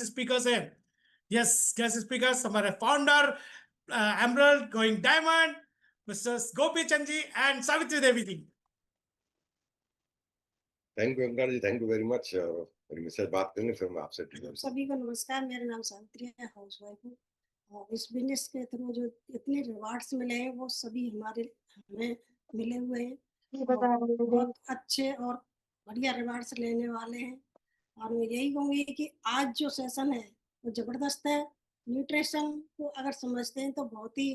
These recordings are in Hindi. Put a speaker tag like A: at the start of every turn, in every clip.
A: स्पीकर्स हैं। यस, गेस्ट स्पीकर्स हमारे founder emerald going diamond mister Gopi Chand ji and Savitri Devi ji.
B: Thank you Ankar ji, thank you very much. और मिसेज बात करेंगे फिर मैं आपसे।
C: सभी को नमस्कार, मेरा नाम सावित्री है, हाउस वाइफ हूँ। और इस बिजनेस के थ्रू जो इतने रिवार्ड्स मिले हैं वो सभी हमें मिले हुए हैं। बहुत अच्छे और बढ़िया रिवार्ड्स लेने वाले हैं। और मैं यही कहूँगी कि आज जो सेशन है वो ज़बरदस्त है। न्यूट्रिशन को अगर समझते हैं तो बहुत ही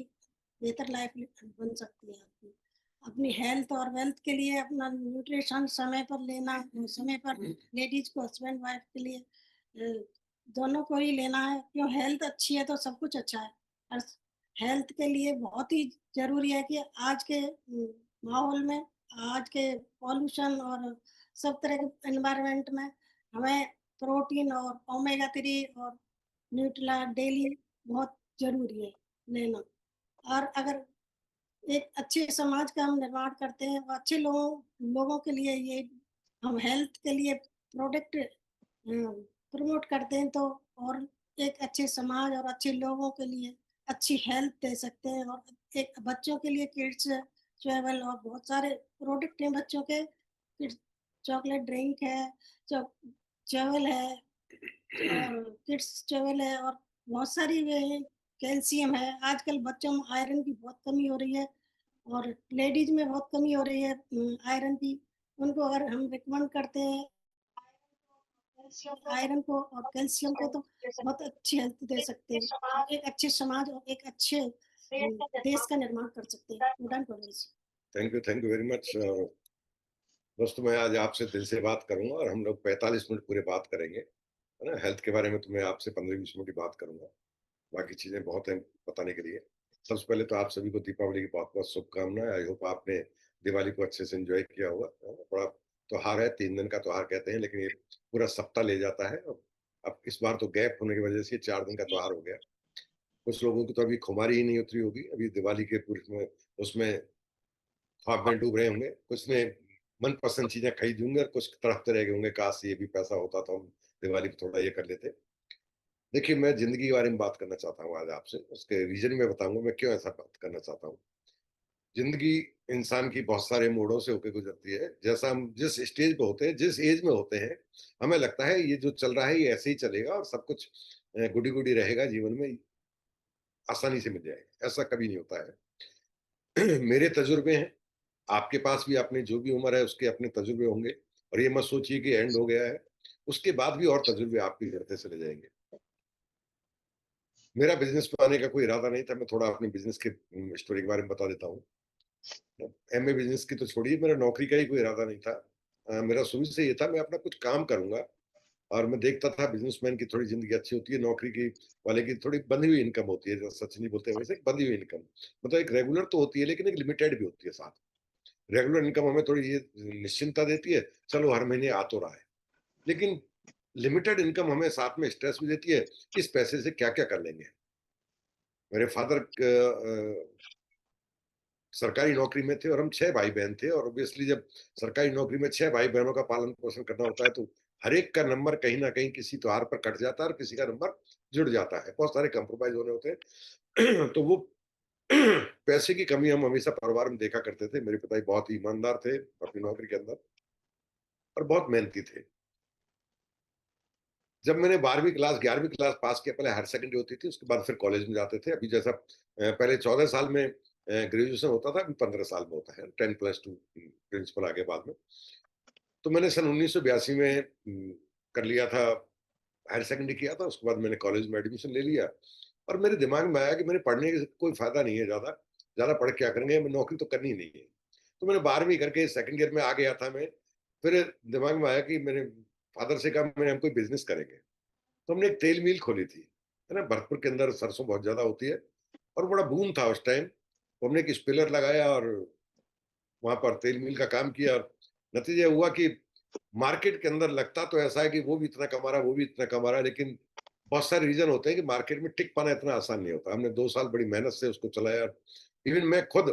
C: बेहतर लाइफ बन सकती है आपकी। अपनी हेल्थ और वेल्थ के लिए अपना न्यूट्रिशन समय पर लेना, समय पर लेडीज को, हस्बैंड वाइफ के लिए दोनों को ही लेना है। क्यों, हेल्थ अच्छी है तो सब कुछ अच्छा है। और हेल्थ के लिए बहुत ही जरूरी है कि आज के माहौल में, आज के पॉल्यूशन और सब तरह के एनवायरनमेंट में हमें प्रोटीन और ओमेगा 3 और न्यूट्रिला डेली बहुत जरूरी है लेना। और अगर एक अच्छे समाज का हम निर्माण करते हैं और अच्छे लोगों के लिए ये हम हेल्थ के लिए प्रोडक्ट प्रमोट करते हैं तो और एक अच्छे समाज और अच्छे लोगों के लिए अच्छी हेल्थ दे सकते हैं। और एक बच्चों के लिए किड्स च्यूएबल और बहुत सारे प्रोडक्ट हैं बच्चों के। किड्स चॉकलेट ड्रिंक है, च्यूएबल है और किड्स च्यूएबल है और बहुत सारी वे हैं। कैल्शियम है, आजकल बच्चों में आयरन की बहुत कमी हो रही है और लेडीज में बहुत कमी हो रही है आयरन की। उनको अगर हम रिकमेंड करते हैं आयरन को और कैल्शियम को तो बहुत अच्छी हेल्थ दे सकते हैं। एक अच्छे समाज और एक अच्छे देश का निर्माण कर सकते हैं।
B: Thank you very much. दोस्तों, मैं आज आपसे दिल से बात करूंगा और हम लोग 45 मिनट पूरे बात करेंगे, है ना। हेल्थ के बारे में तो मैं आपसे 15-20 मिनट की बात करूंगा, बाकी चीजें बहुत हैं बताने के लिए। सबसे पहले तो आप सभी को दीपावली की बहुत बहुत शुभकामनाएं। आई होप आपने दिवाली को अच्छे से एंजॉय किया होगा। बड़ा त्योहार है, 3 दिन का त्योहार कहते हैं, लेकिन ये पूरा सप्ताह ले जाता है। अब इस बार तो गैप होने की वजह से 4 दिन का त्योहार हो गया। कुछ लोगों की तो अभी खुमारी ही नहीं उतरी होगी, अभी दिवाली के पूरे उसमें ख्वाब में डूब रहे होंगे। कुछ ने मनपसंद चीजें खरीदी होंगे और कुछ तड़पते रह गए होंगे, काश ये भी पैसा होता तो हम दिवाली को थोड़ा ये कर लेते। देखिए, मैं जिंदगी के बारे में बात करना चाहता हूँ आज आपसे, उसके रीजन में बताऊंगा मैं क्यों ऐसा बात करना चाहता हूँ। जिंदगी इंसान की बहुत सारे मोड़ों से होकर गुजरती है। जैसा हम जिस स्टेज पे होते हैं, जिस एज में होते हैं, हमें लगता है ये जो चल रहा है ये ऐसे ही चलेगा और सब कुछ गुडी गुडी रहेगा, जीवन में आसानी से मिल जाएगा। ऐसा कभी नहीं होता है। मेरे तजुर्बे हैं, आपके पास भी अपनी जो भी उम्र है उसके अपने तजुर्बे होंगे। और ये मत सोचिए कि एंड हो गया है, उसके बाद भी और तजुर्बे आपके बढ़ते चले जाएंगे। मेरा बिजनेस में आने का कोई इरादा नहीं था। मैं थोड़ा अपने बिजनेस के स्टोरी के बारे में बता देता हूँ। एमए बिजनेस की तो छोड़िए, मेरा नौकरी का ही कोई इरादा नहीं था। मेरा शुरू से ये था मैं अपना कुछ काम करूंगा। और मैं देखता था बिजनेसमैन की थोड़ी जिंदगी अच्छी होती है, नौकरी की वाले की थोड़ी बंधी हुई इनकम होती है। जैसे सच नहीं बोलते वैसे बंधी हुई इनकम, मतलब एक रेगुलर तो होती है लेकिन एक लिमिटेड भी होती है साथ। रेगुलर इनकम हमें थोड़ी ये निश्चिंतता देती है, चलो हर महीने आ तो रहा है। लेकिन लिमिटेड इनकम हमें साथ में स्ट्रेस भी देती है, इस पैसे से क्या क्या कर लेंगे। मेरे फादर सरकारी नौकरी में थे और हम 6 भाई बहन थे। और ऑब्वियसली जब सरकारी नौकरी में 6 भाई बहनों का पालन पोषण करना होता है तो हर एक का नंबर कहीं ना कहीं किसी त्योहार पर कट जाता है और किसी का नंबर जुड़ जाता है। बहुत सारे कंप्रोमाइज होने होते हैं। तो वो पैसे की कमी हम हमेशा परिवार में देखा करते थे। मेरे पिताजी बहुत ही ईमानदार थे अपनी नौकरी के अंदर और बहुत मेहनती थे। जब मैंने 12वीं क्लास 11वीं क्लास पास किया, पहले हायर सेकेंडरी होती थी, उसके बाद फिर कॉलेज में जाते थे। अभी जैसा पहले 14 साल में ग्रेजुएशन होता था, अभी 15 साल में होता है। 10+2 प्रिंसिपल आ गया बाद में। तो मैंने सन 1982 में कर लिया था, हायर सेकेंडरी किया था। उसके बाद मैंने कॉलेज में एडमिशन ले लिया और मेरे दिमाग में आया कि मैंने पढ़ने का कोई फायदा नहीं है, ज्यादा ज्यादा पढ़ क्या करेंगे, मैं नौकरी तो करनी नहीं है। तो मैंने 12वीं करके सेकंड ईयर में आ गया था मैं। फिर दिमाग में आया कि मैंने फादर से कहा मैंने हम कोई बिजनेस करेंगे। तो हमने एक तेल मिल खोली थी, है ना। भरतपुर के अंदर सरसों बहुत ज्यादा होती है और बड़ा बूम था उस टाइम। तो हमने एक स्पिलर लगाया और वहां पर तेल मिल का काम किया। और नतीजा हुआ कि मार्केट के अंदर लगता तो ऐसा है कि वो भी इतना कमा रहा, वो भी इतना कमा रहा है, लेकिन बहुत सारे रीजन होते हैं कि मार्केट में टिक पाना इतना आसान नहीं होता। हमने 2 साल बड़ी मेहनत से उसको चलाया। इवन मैं खुद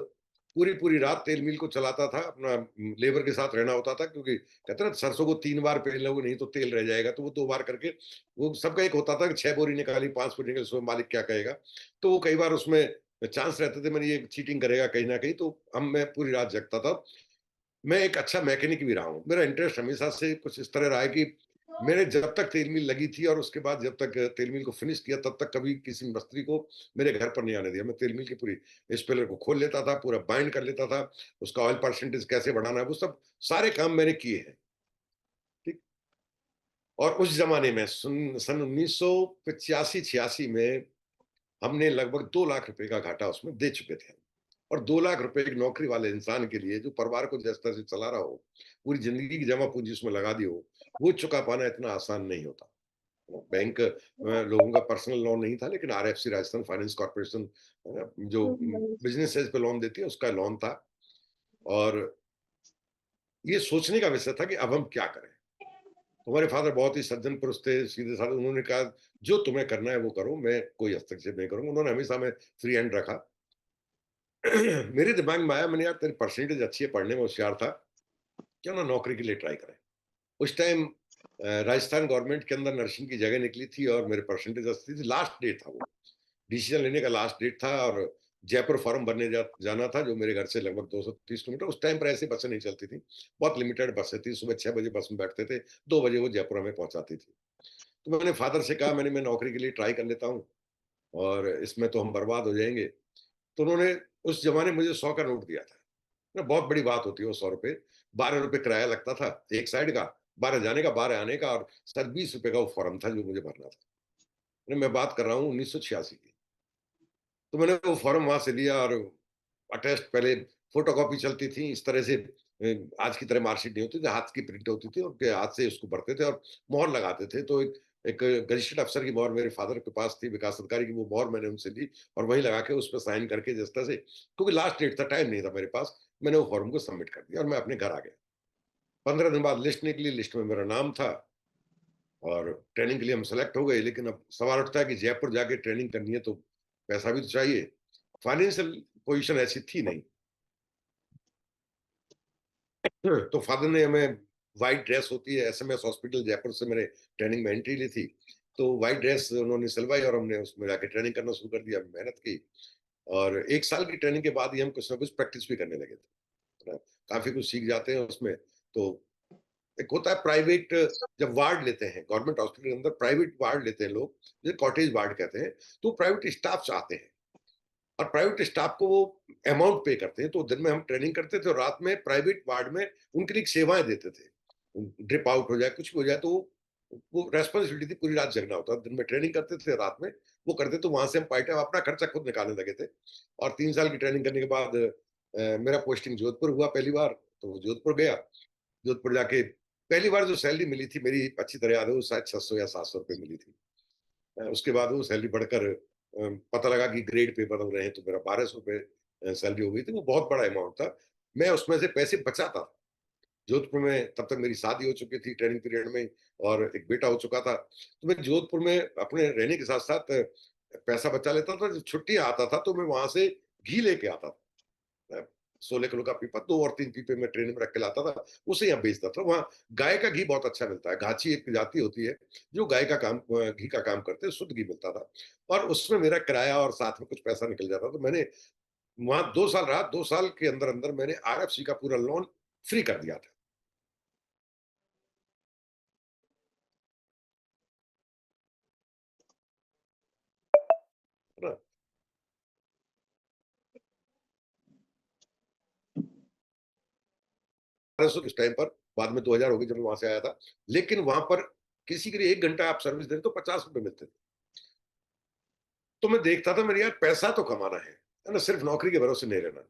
B: पूरी रात तेल मिल को चलाता था, अपना लेबर के साथ रहना होता था, क्योंकि कहते हैं ना सरसों को 3 बार पेल लो नहीं तो तेल रह जाएगा, तो वो 2 बार करके वो सबका एक होता था कि 6 बोरी निकाली, 5 बोरी निकाली, उसमें मालिक क्या कहेगा? तो वो कई बार उसमें चांस रहते थे मैंने ये चीटिंग करेगा कहीं न कहीं, तो हम मैं पूरी रात जगता था। मैं एक अच्छा मैकेनिक भी रहा हूँ। मेरा इंटरेस्ट हमेशा से कुछ इस तरह रहा है कि मैंने जब तक तेल मिल लगी थी और उसके बाद जब तक तेल मिल को फिनिश किया, तब तक कभी किसी मिस्त्री को मेरे घर पर नहीं आने दिया। मैं तेल मिल की पूरी स्पेलर को खोल लेता था, पूरा बाइंड कर लेता था, उसका ऑयल परसेंटेज कैसे बढ़ाना है, वो सब सारे काम मैंने किए हैं, ठीक? और उस ज़माने में सन 1985-86 में हमने लगभग 2 लाख रुपए का घाटा उसमें दे चुके थे। और 2 लाख रुपए एक नौकरी वाले इंसान के लिए, जो परिवार को जिस तरह से चला रहा हो, पूरी ज़िंदगी की जमा पूँजी उसमें लगा दी हो, वो चुका पाना इतना आसान नहीं होता। बैंक लोगों का पर्सनल लोन नहीं था, लेकिन आरएफसी राजस्थान फाइनेंस कॉर्पोरेशन जो बिज़नेसेस पे लोन देती है, उसका लोन था। और ये सोचने का विषय था कि अब हम क्या करें? हमारे फादर बहुत ही सज्जन पुरुष थे, सीधे-साधे। उन्होंने कहा, "जो तुम्हें करना है वो करो, मैं कोई हस्तक्षेप नहीं करूँगा।" उन्होंने हमेशा हमें फ्री हैंड रखा। मेरे दिमाग में आया, मैंने यार तेरी परसेंटेज अच्छी है, पढ़ने में होशियार था, क्यों ना नौकरी के लिए ट्राई करें। उस टाइम राजस्थान गवर्नमेंट के अंदर नर्सिंग की जगह निकली थी और मेरे परसेंटेज अच्छी थी, लास्ट डेट था वो, डिसीजन लेने का लास्ट डेट था। और जयपुर फॉर्म भरने जाना था, जो मेरे घर से लगभग 230 किलोमीटर। उस टाइम पर ऐसी बसें नहीं चलती थी, बहुत लिमिटेड बसें थी। सुबह 6 बजे बस में बैठते थे, 2 बजे वो जयपुर हमें पहुंचाती थी। तो मैंने फादर से कहा, मैं नौकरी के लिए ट्राई कर लेता हूँ और इसमें तो हम बर्बाद हो जाएंगे। तो उन्होंने उस जमाने में मुझे 100 का नोट दिया था ना, बहुत बड़ी बात होती है वो 100 रुपए। 12 रुपए किराया लगता था एक साइड का, 12 जाने का 12 आने का, और सर 20 रुपए का वो फॉर्म था जो मुझे भरना था। मैं बात कर रहा हूँ 1986 की। तो मैंने वो फॉर्म वहां से लिया और अटेस्ट, पहले फोटोकॉपी चलती थी इस तरह से, आज की तरह मार्कशीट नहीं होती थी, हाथ की प्रिंट होती थी, और हाथ से उसको भरते थे और मोहर लगाते थे। तो एक गजिस्ट्रेट अफसर की मोहर मेरे फादर के पास थी, विकास अधिकारी की, वो मोहर मैंने उनसे ली और वहीं लगा के उस पर साइन करके, जिस तरह से, क्योंकि लास्ट डेट था, टाइम नहीं था मेरे पास, मैंने वो फॉर्म को सबमिट कर दिया और मैं अपने घर आ गया। 15 दिन बाद लिस्ट निकली, लिस्ट में मेरा नाम था और ट्रेनिंग के लिए हम सेलेक्ट हो गए। लेकिन अब सवाल उठता है कि जयपुर जाके ट्रेनिंग करनी है तो पैसा भी तो चाहिए। फाइनेंशियल पोजीशन ऐसी थी नहीं। तो फादर ने हमें, व्हाइट ड्रेस होती है, एसएमएस हॉस्पिटल जयपुर से मैंने ट्रेनिंग में एंट्री ली थी, तो व्हाइट ड्रेस उन्होंने सिलवाई और हमने उसमें जाके ट्रेनिंग करना शुरू कर दिया, मेहनत की। और 1 साल की ट्रेनिंग के बाद ही हम कुछ ना कुछ प्रैक्टिस भी करने लगे थे, है ना? काफ़ी कुछ सीख जाते हैं उसमें। तो एक होता है प्राइवेट, जब वार्ड लेते हैं, गवर्नमेंट हॉस्पिटल के अंदर प्राइवेट वार्ड लेते हैं लोग, जिसे कॉटेज वार्ड कहते हैं, तो प्राइवेट स्टाफ चाहते हैं और प्राइवेट स्टाफ को वो अमाउंट पे करते हैं। तो दिन में हम ट्रेनिंग करते थे और रात में प्राइवेट वार्ड में उनके लिए सेवाएं देते थे। ड्रिप आउट हो जाए, कुछ भी हो जाए, तो वो रेस्पॉन्सिबिलिटी थी, पूरी रात जगना होता। दिन में ट्रेनिंग करते थे, रात में वो करते। तो वहां से हम पार्ट टाइम अपना खर्चा खुद निकालने लगे थे। और 3 साल की ट्रेनिंग करने के बाद मेरा पोस्टिंग जोधपुर हुआ पहली बार। तो जोधपुर गया, जोधपुर जाके पहली बार जो सैलरी मिली थी मेरी, अच्छी तरह याद है, वो शायद 600 या 700 रुपए मिली थी। उसके बाद वो सैलरी बढ़कर पता लगा कि ग्रेड पे बदल रहे हैं, तो मेरा 1200 रुपए सैलरी हो गई थी। वो बहुत बड़ा अमाउंट था। मैं उसमें से पैसे बचाता था। जोधपुर में तब तक मेरी शादी हो चुकी थी ट्रेनिंग पीरियड में, और एक बेटा हो चुका था। तो मैं जोधपुर में अपने रहने के साथ साथ पैसा बचा लेता था। जब छुट्टी आता था तो मैं वहां से घी लेके आता था, 16 किलो का पीपा, 2 और 3 पीपे में ट्रेन में रख के लाता था, उसे यहाँ बेचता था। वहाँ गाय का घी बहुत अच्छा मिलता है, घाची एक जाति होती है जो गाय का काम, घी का काम करते हैं, शुद्ध घी मिलता था। और उसमें मेरा किराया और साथ में कुछ पैसा निकल जाता। तो मैंने वहां 2 साल रहा, 2 साल के अंदर अंदर मैंने आरएफसी का पूरा लोन फ्री कर दिया था, है ना? 1200 इस टाइम पर, बाद में 2000 हो गई जब मैं वहां से आया था। लेकिन वहां पर किसी के लिए 1 घंटा आप सर्विस दें तो 50 रुपए मिलते थे। तो मैं देखता था, मेरे यार पैसा तो कमाना है ना, सिर्फ नौकरी के भरोसे नहीं रहना।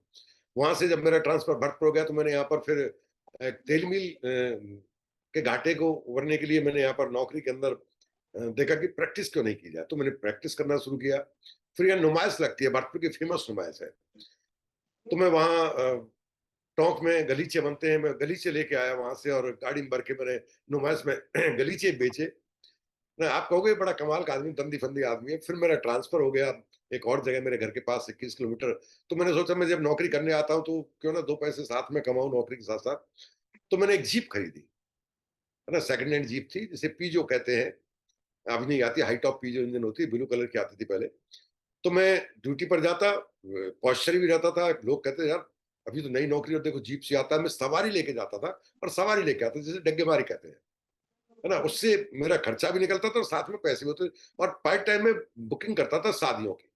B: वहां से जब मेरा ट्रांसफर भरतपुर हो गया, तो मैंने यहाँ पर फिर तेल मिल के घाटे को उभरने के लिए मैंने यहाँ पर नौकरी के अंदर देखा कि प्रैक्टिस क्यों नहीं की जाए। तो मैंने प्रैक्टिस करना शुरू किया। फिर यहाँ नुमाइश लगती है, भरतपुर की फेमस नुमाइश है। तो मैं वहाँ टोंक में गलीचे बनते हैं, मैं गलीचे लेके आया वहां से और गाड़ी में भर के मैंने नुमाइश में गलीचे बेचे। ना आप कहोगे बड़ा कमाल का आदमी, दंदी फंदी आदमी है। फिर मेरा ट्रांसफर हो गया एक और जगह मेरे घर के पास 21 किलोमीटर। तो मैंने सोचा मैं जब नौकरी करने आता हूँ तो क्यों ना 2 पैसे साथ में कमाऊँ नौकरी के साथ-साथ। तो मैंने एक जीप खरीदी, है ना, सेकंड हैंड जीप थी जिसे पीजो कहते हैं। अब नहीं आती, हाई टॉप पीजो इंजन होती है, ब्लू कलर की आती थी पहले। तो मैं ड्यूटी पर जाता, पॉस्चर भी रहता था। लोग कहते यार अभी तो नई नौकरी और देखो जीप से आता है। मैं सवारी लेके जाता था और सवारी लेके आता, जिसे डग्गेमारी कहते हैं, है ना। उससे मेरा खर्चा भी निकलता था और साथ में पैसे भी होते। और पार्ट टाइम में बुकिंग करता था शादियों की,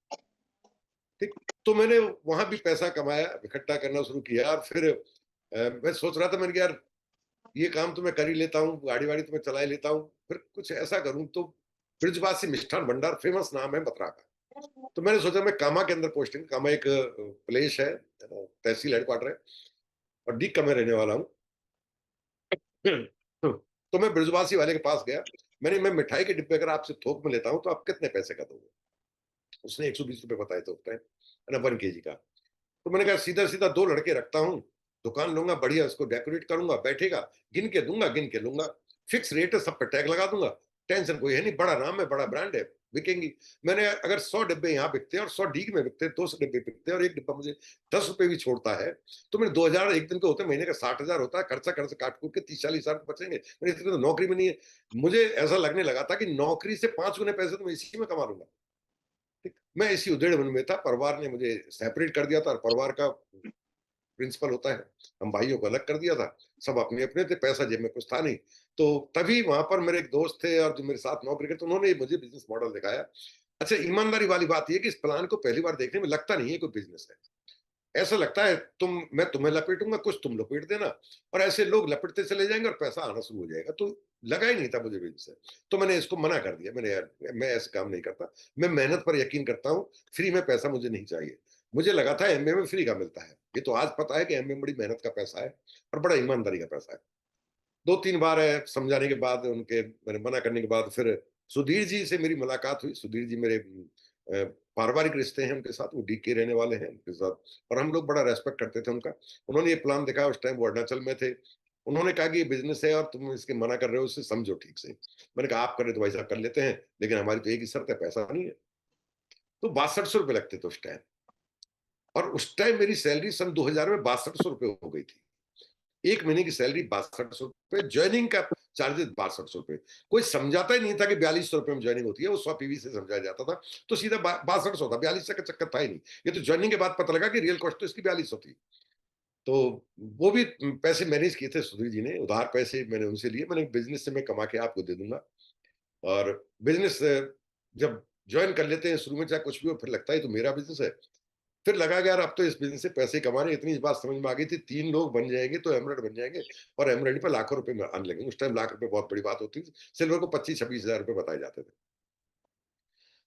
B: ठीक। तो मैंने वहां भी पैसा कमाया, इकट्ठा करना शुरू किया। और फिर मैं सोच रहा था, मैंने कहा यार ये काम तो मैं कर ही लेता हूँ, गाड़ी वाड़ी तो मैं चला ही लेता हूँ, फिर कुछ ऐसा करूँ। तो ब्रिजवासी मिष्ठान भंडार फेमस नाम है मथुरा का। तो मैंने सोचा मैं कामा के अंदर पोस्टिंग, कामा एक प्लेस है, तहसील हेडक्वार्टर है, और डी का मैं रहने वाला हूँ। तो मैं ब्रिजवासी वाले के पास गया। मैं मिठाई के डिब्बे अगर आपसे थोक में लेता हूँ तो आप कितने पैसे का दोगे? उसने 120 रुपए बताए थे उस टाइम, है ना, 1 kg का। तो मैंने कहा सीधा सीधा 2 लड़के रखता हूँ, दुकान लूंगा बढ़िया, उसको डेकोरेट करूंगा, बैठेगा, गिन के दूंगा, गिन के लूंगा, फिक्स रेट है, सब पे टैग लगा दूंगा, टेंशन कोई है नहीं, बड़ा नाम है, बड़ा ब्रांड है, बिकेंगी। मैंने अगर 100 डिब्बे यहाँ बिकते हैं और 100 डीग में बिकते हैं, 200 डिब्बे बिकते हैं और एक डिब्बा मुझे 10 रुपए भी छोड़ता है, तो मैंने 2000 एक दिन के होते, महीने का 60,000 होता है, खर्चा खर्च काट कूट के 30-40,000 बचेंगे। मैंने इतने तो नौकरी में नहीं है। मुझे ऐसा लगने लगा था कि नौकरी से 5 गुने पैसे तो मैं इसी में कमा लूंगा। ठीक, मैं इसी उधेड़ मन में था। परिवार ने मुझे सेपरेट कर दिया था, और परिवार का प्रिंसिपल होता है, हम भाइयों को अलग कर दिया था। सब अपने अपने थे, पैसा जेब में कुछ था नहीं। तो तभी वहां पर मेरे एक दोस्त थे और जो मेरे साथ नौकरी करते, उन्होंने मुझे बिजनेस मॉडल दिखाया। अच्छा, ईमानदारी वाली बात यह कि इस प्लान को पहली बार देखने में लगता नहीं है कोई बिजनेस है। ऐसा लगता है मैं तुम्हें लपेटूंगा, कुछ तुम लपेट देना, और ऐसे लोग लपेटते चले जाएंगे और पैसा आना शुरू हो जाएगा। तो लगा ही नहीं था मुझे बिजनेस है। तो मैंने इसको मना कर दिया। मैंने यार मैं ऐसे काम नहीं करता, मैं मेहनत पर यकीन करता हूँ, फ्री में पैसा मुझे नहीं चाहिए। मुझे लगा था एमबीए में फ्री का मिलता है, ये तो आज पता है कि एमबीए में बड़ी मेहनत का पैसा है और बड़ा ईमानदारी का पैसा है। 2-3 बार है समझाने के बाद, उनके मैंने मना करने के बाद, फिर सुधीर जी से मेरी मुलाकात हुई। सुधीर जी मेरे पारिवारिक रिश्ते हैं उनके साथ, वो डीके रहने वाले हैं उनके साथ, और हम लोग बड़ा रेस्पेक्ट करते थे उनका। उन्होंने ये प्लान देखा, उस टाइम वो अरुणाचल में थे। उन्होंने कहा कि ये बिजनेस है और तुम इसके मना कर रहे हो, इससे समझो ठीक से। मैंने कहा आप कर रहे तो भाई साहब कर लेते हैं, लेकिन हमारी तो एक ही शर्त है, पैसा नहीं है। तो 6200 रुपये लगते थे उस टाइम, और उस टाइम मेरी सैलरी सन 2000 में 6200 रुपये हो गई थी। एक महीने की सैलरी 6200 रुपये, ज्वाइनिंग का चार्जेस 6200 रुपये। कोई समझाता ही नहीं था कि 4200 रुपये में ज्वाइनिंग होती है, वो 100 पीवी से समझाया जाता था। तो सीधा 6200 था, 4200 का चक्कर था ही नहीं। ये तो ज्वाइनिंग के बाद पता लगा कि रियल कॉस्ट तो इसकी 4200 थी। तो वो भी पैसे मैनेज किए थे सुधीर जी ने, उधार पैसे मैंने उनसे लिए। मैंने बिजनेस से मैं कमा के आपको दे दूंगा। और बिजनेस जब ज्वाइन कर लेते हैं शुरू में, चाहे कुछ भी हो, फिर लगता है तो मेरा बिजनेस है। फिर लगा कि यार अब तो इस बिजनेस से पैसे कमाने, इतनी बात समझ में आ गई थी, 3 लोग बन जाएंगे तो एमरेड बन जाएंगे, और एमरेड पे लाखों रुपए में आने लगेंगे। उस टाइम लाख रुपए बहुत बड़ी बात होती थी, सिल्वर को 25-26 हजार रुपए बताए जाते थे।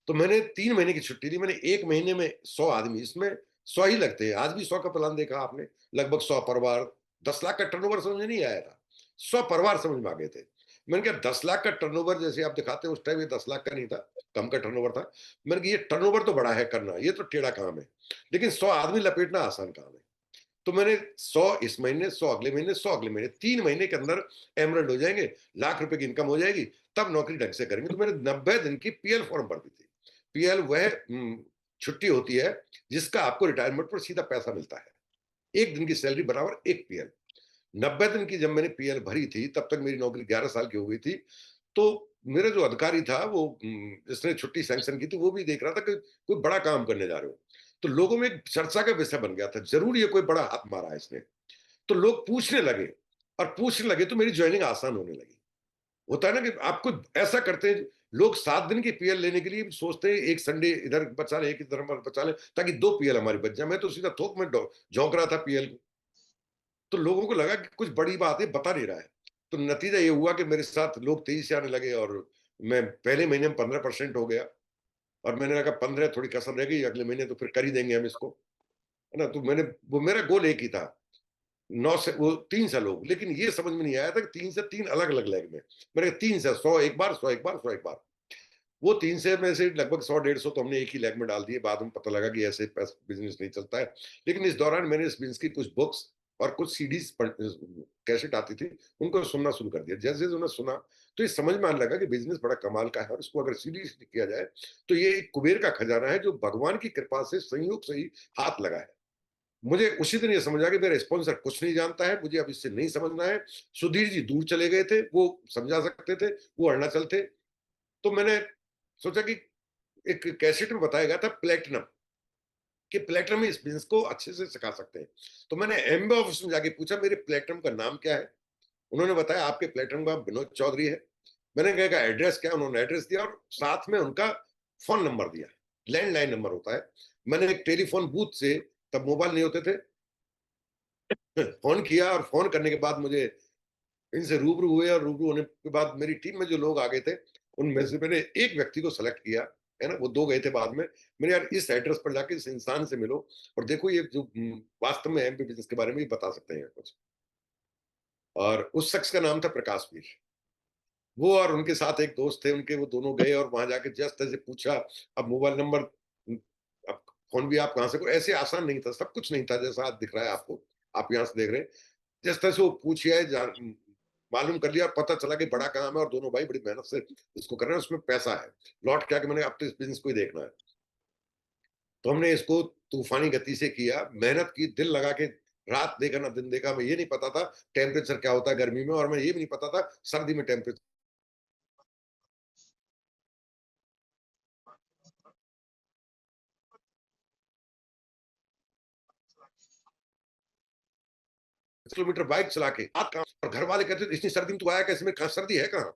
B: तो मैंने 3 महीने की छुट्टी ली। मैंने एक महीने में 100 आदमी, इसमें 100 ही लगते हैं, आज भी 100 का प्लान देखा आपने, लगभग 100 परिवार, 10 लाख का टर्नओवर समझ में नहीं आया था, 100 परिवार समझ में आ गए थे। मैंने कहा 10 लाख का टर्नओवर जैसे आप दिखाते हैं, उस टाइम ये 10 लाख का नहीं था, कम का टर्नओवर था। मैंने कहा ये टर्नओवर तो बड़ा है करना, ये तो टेढ़ा काम है, लेकिन 100 आदमी लपेटना आसान काम है। तो मैंने 100 इस महीने, 100 अगले महीने, 100 अगले महीने, 3 महीने के अंदर एमरल्ड हो जाएंगे, लाख रुपए की इनकम हो जाएगी, तब नौकरी ढंग से करेंगे। तो मैंने 90 दिन की पीएल फॉर्म भर दी थी। पीएल वह छुट्टी होती है जिसका आपको रिटायरमेंट पर सीधा पैसा मिलता है, एक दिन की सैलरी बराबर एक पीएल। 90 दिन की जब मैंने पीएल भरी थी, तब तक मेरी नौकरी 11 साल की हो गई थी। तो मेरा जो अधिकारी था वो जिसने छुट्टी सैंक्शन की थी, वो भी देख रहा था कि कोई बड़ा काम करने जा रहे हो। तो लोगों में एक चर्चा का विषय बन गया था, जरूर ये कोई बड़ा हाथ मारा है इसने। तो लोग पूछने लगे, और पूछने लगे तो मेरी ज्वाइनिंग आसान होने लगी। होता है ना कि आपको ऐसा करते हैं लोग, 7 दिन की पीएल लेने के लिए सोचते हैं एक संडे इधर बचा ले, एक इधर बचा ले, ताकि 2 पीएल हमारी बच जाए। मैं तो सीधा थोक में झोंक रहा था पीएल को। तो लोगों को लगा कि कुछ बड़ी बात है, बता नहीं रहा है। तो नतीजा ये हुआ कि मेरे साथ लोग तेजी से आने लगे, और मैं पहले महीने में 15% हो गया। और मैंने कहा 15 थोड़ी कसर रह गई, अगले महीने तो फिर कर ही देंगे हम इसको, है ना। तो वो मेरा गोल एक ही था, 9 से वो 3 से लोग, लेकिन ये समझ में नहीं आया था कि 3 से 3 अलग-अलग लेग में। मैंने कहा 3 से 100 एक बार, 100 एक बार, 100 एक बार। वो 3 से में से लगभग 100-150 तो हमने एक ही लेग में डाल दिए। बाद में पता लगा कि ऐसे बिज़नेस नहीं चलता है। लेकिन इस दौरान मैंने इस बिज़नेस की कुछ बुक्स और कुछ सीडीज़ कैसेट आती थी, उनको सुनना शुरू कर दिया। जैसे-जैसे उन्हें सुना, तो ये समझ में आने लगा कि बिजनेस बड़ा कमाल का है और इसको अगर सीरियसली किया जाए तो ये एक कुबेर का खजाना है जो भगवान की कृपा से संयोग से ही हाथ लगा है। मुझे उसी दिन ये समझ आ गया मेरा स्पॉन्सर कुछ नहीं जानता है, मुझे अब इससे नहीं समझना है। सुधीर जी दूर चले गए थे, वो समझा सकते थे, वो अरुणाचल थे। तो मैंने सोचा कि एक कैसेट में बताया गया था प्लेटिनम, कि प्लेटिनम में इस बिजनेस को अच्छे से सिखा सकते हैं। तो मैंने एमबीए ऑफिस में जाके पूछा मेरे प्लेटिनम का नाम क्या है? उन्होंने बताया आपके प्लेटिनम का विनोद चौधरी है। मैंने कहा एड्रेस क्या है? उन्होंने एड्रेस दिया और साथ में उनका फ़ोन नंबर दिया। लैंडलाइन नंबर होता है। मैंने एक टेलीफ़ोन बूथ से, तब मोबाइल नहीं होते थे, फ़ोन किया और फ़ोन करने के बाद मुझे इनसे रूबरू हुए और रूबरू होने के बाद मेरी टीम में जो लोग आ गए थे, उनमें से मैंने एक व्यक्ति को सेलेक्ट किया, है ना? वो 2 गए थे बाद में। मैंने यार इस एड्रेस पर जाके इस इंसान से मिलो और देखो ये जो वास्तव में एमपी बिज़नेस के बारे में ये बता सकते हैं कुछ। और उस शख्स का नाम था प्रकाश वीर। वो और उनके साथ एक दोस्त थे उनके, वो दोनों गए और वहां जाके जस्ट ऐसे पूछा। अब मोबाइल नंबर, अब फोन भी आप कहाँ से, ऐसे आसान नहीं था, सब कुछ नहीं था जैसा आज दिख रहा है आपको, आप यहाँ से देख रहे हैं। जिस तरह से वो पूछिए मालूम कर लिया और पता चला कि बड़ा काम है और दोनों भाई बड़ी मेहनत से इसको कर रहे हैं, उसमें पैसा है। लौट के आके मैंने अब तो इस बिजनेस को ही देखना है। तो हमने इसको तूफानी गति से किया, मेहनत की, दिल लगा के, रात देखा ना दिन देखा। मैं ये नहीं पता था टेम्परेचर क्या होता है गर्मी में, और मैं ये भी नहीं पता था सर्दी में टेम्परेचर किलोमीटर बाइक चला के रात कहाँ, और घर वाले कहते थे इतनी सर्दी में तू आया कैसे, में कहाँ सर्दी है कहाँ,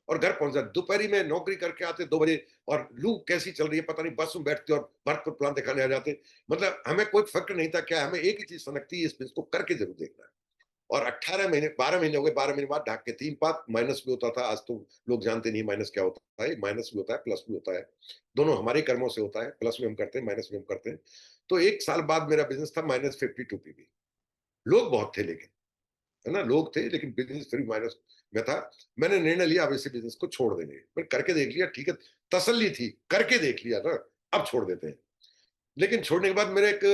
B: और घर पहुंचा दोपहरी में नौकरी करके आते 2 बजे, और लू कैसी चल रही है पता नहीं, बस में बैठते और बर्फ पर प्लान दिखाने आ जाते। मतलब हमें कोई फर्क नहीं था क्या, हमें एक ही चीज सनकती है इस बिजनेस को करके जरूर देखना है। और 18 महीने 12 महीने हो गए, 12 महीने बाद ढाक के 3 पात माइनस भी होता था। आज तो लोग जानते नहीं माइनस क्या होता है, माइनस भी होता है प्लस भी होता है, दोनों हमारे कर्मों से होता है, प्लस भी हम करते हैं माइनस भी हम करते हैं। तो 1 साल बाद मेरा बिजनेस था -52 पीवी। लोग बहुत थे लेकिन, है ना, लोग थे लेकिन बिजनेस फिर माइनस में था। मैंने निर्णय लिया अब इसी बिजनेस को छोड़ देंगे, मैंने करके देख लिया, ठीक है, तसल्ली थी, करके देख लिया ना, अब छोड़ देते हैं। लेकिन छोड़ने के बाद मेरे एक,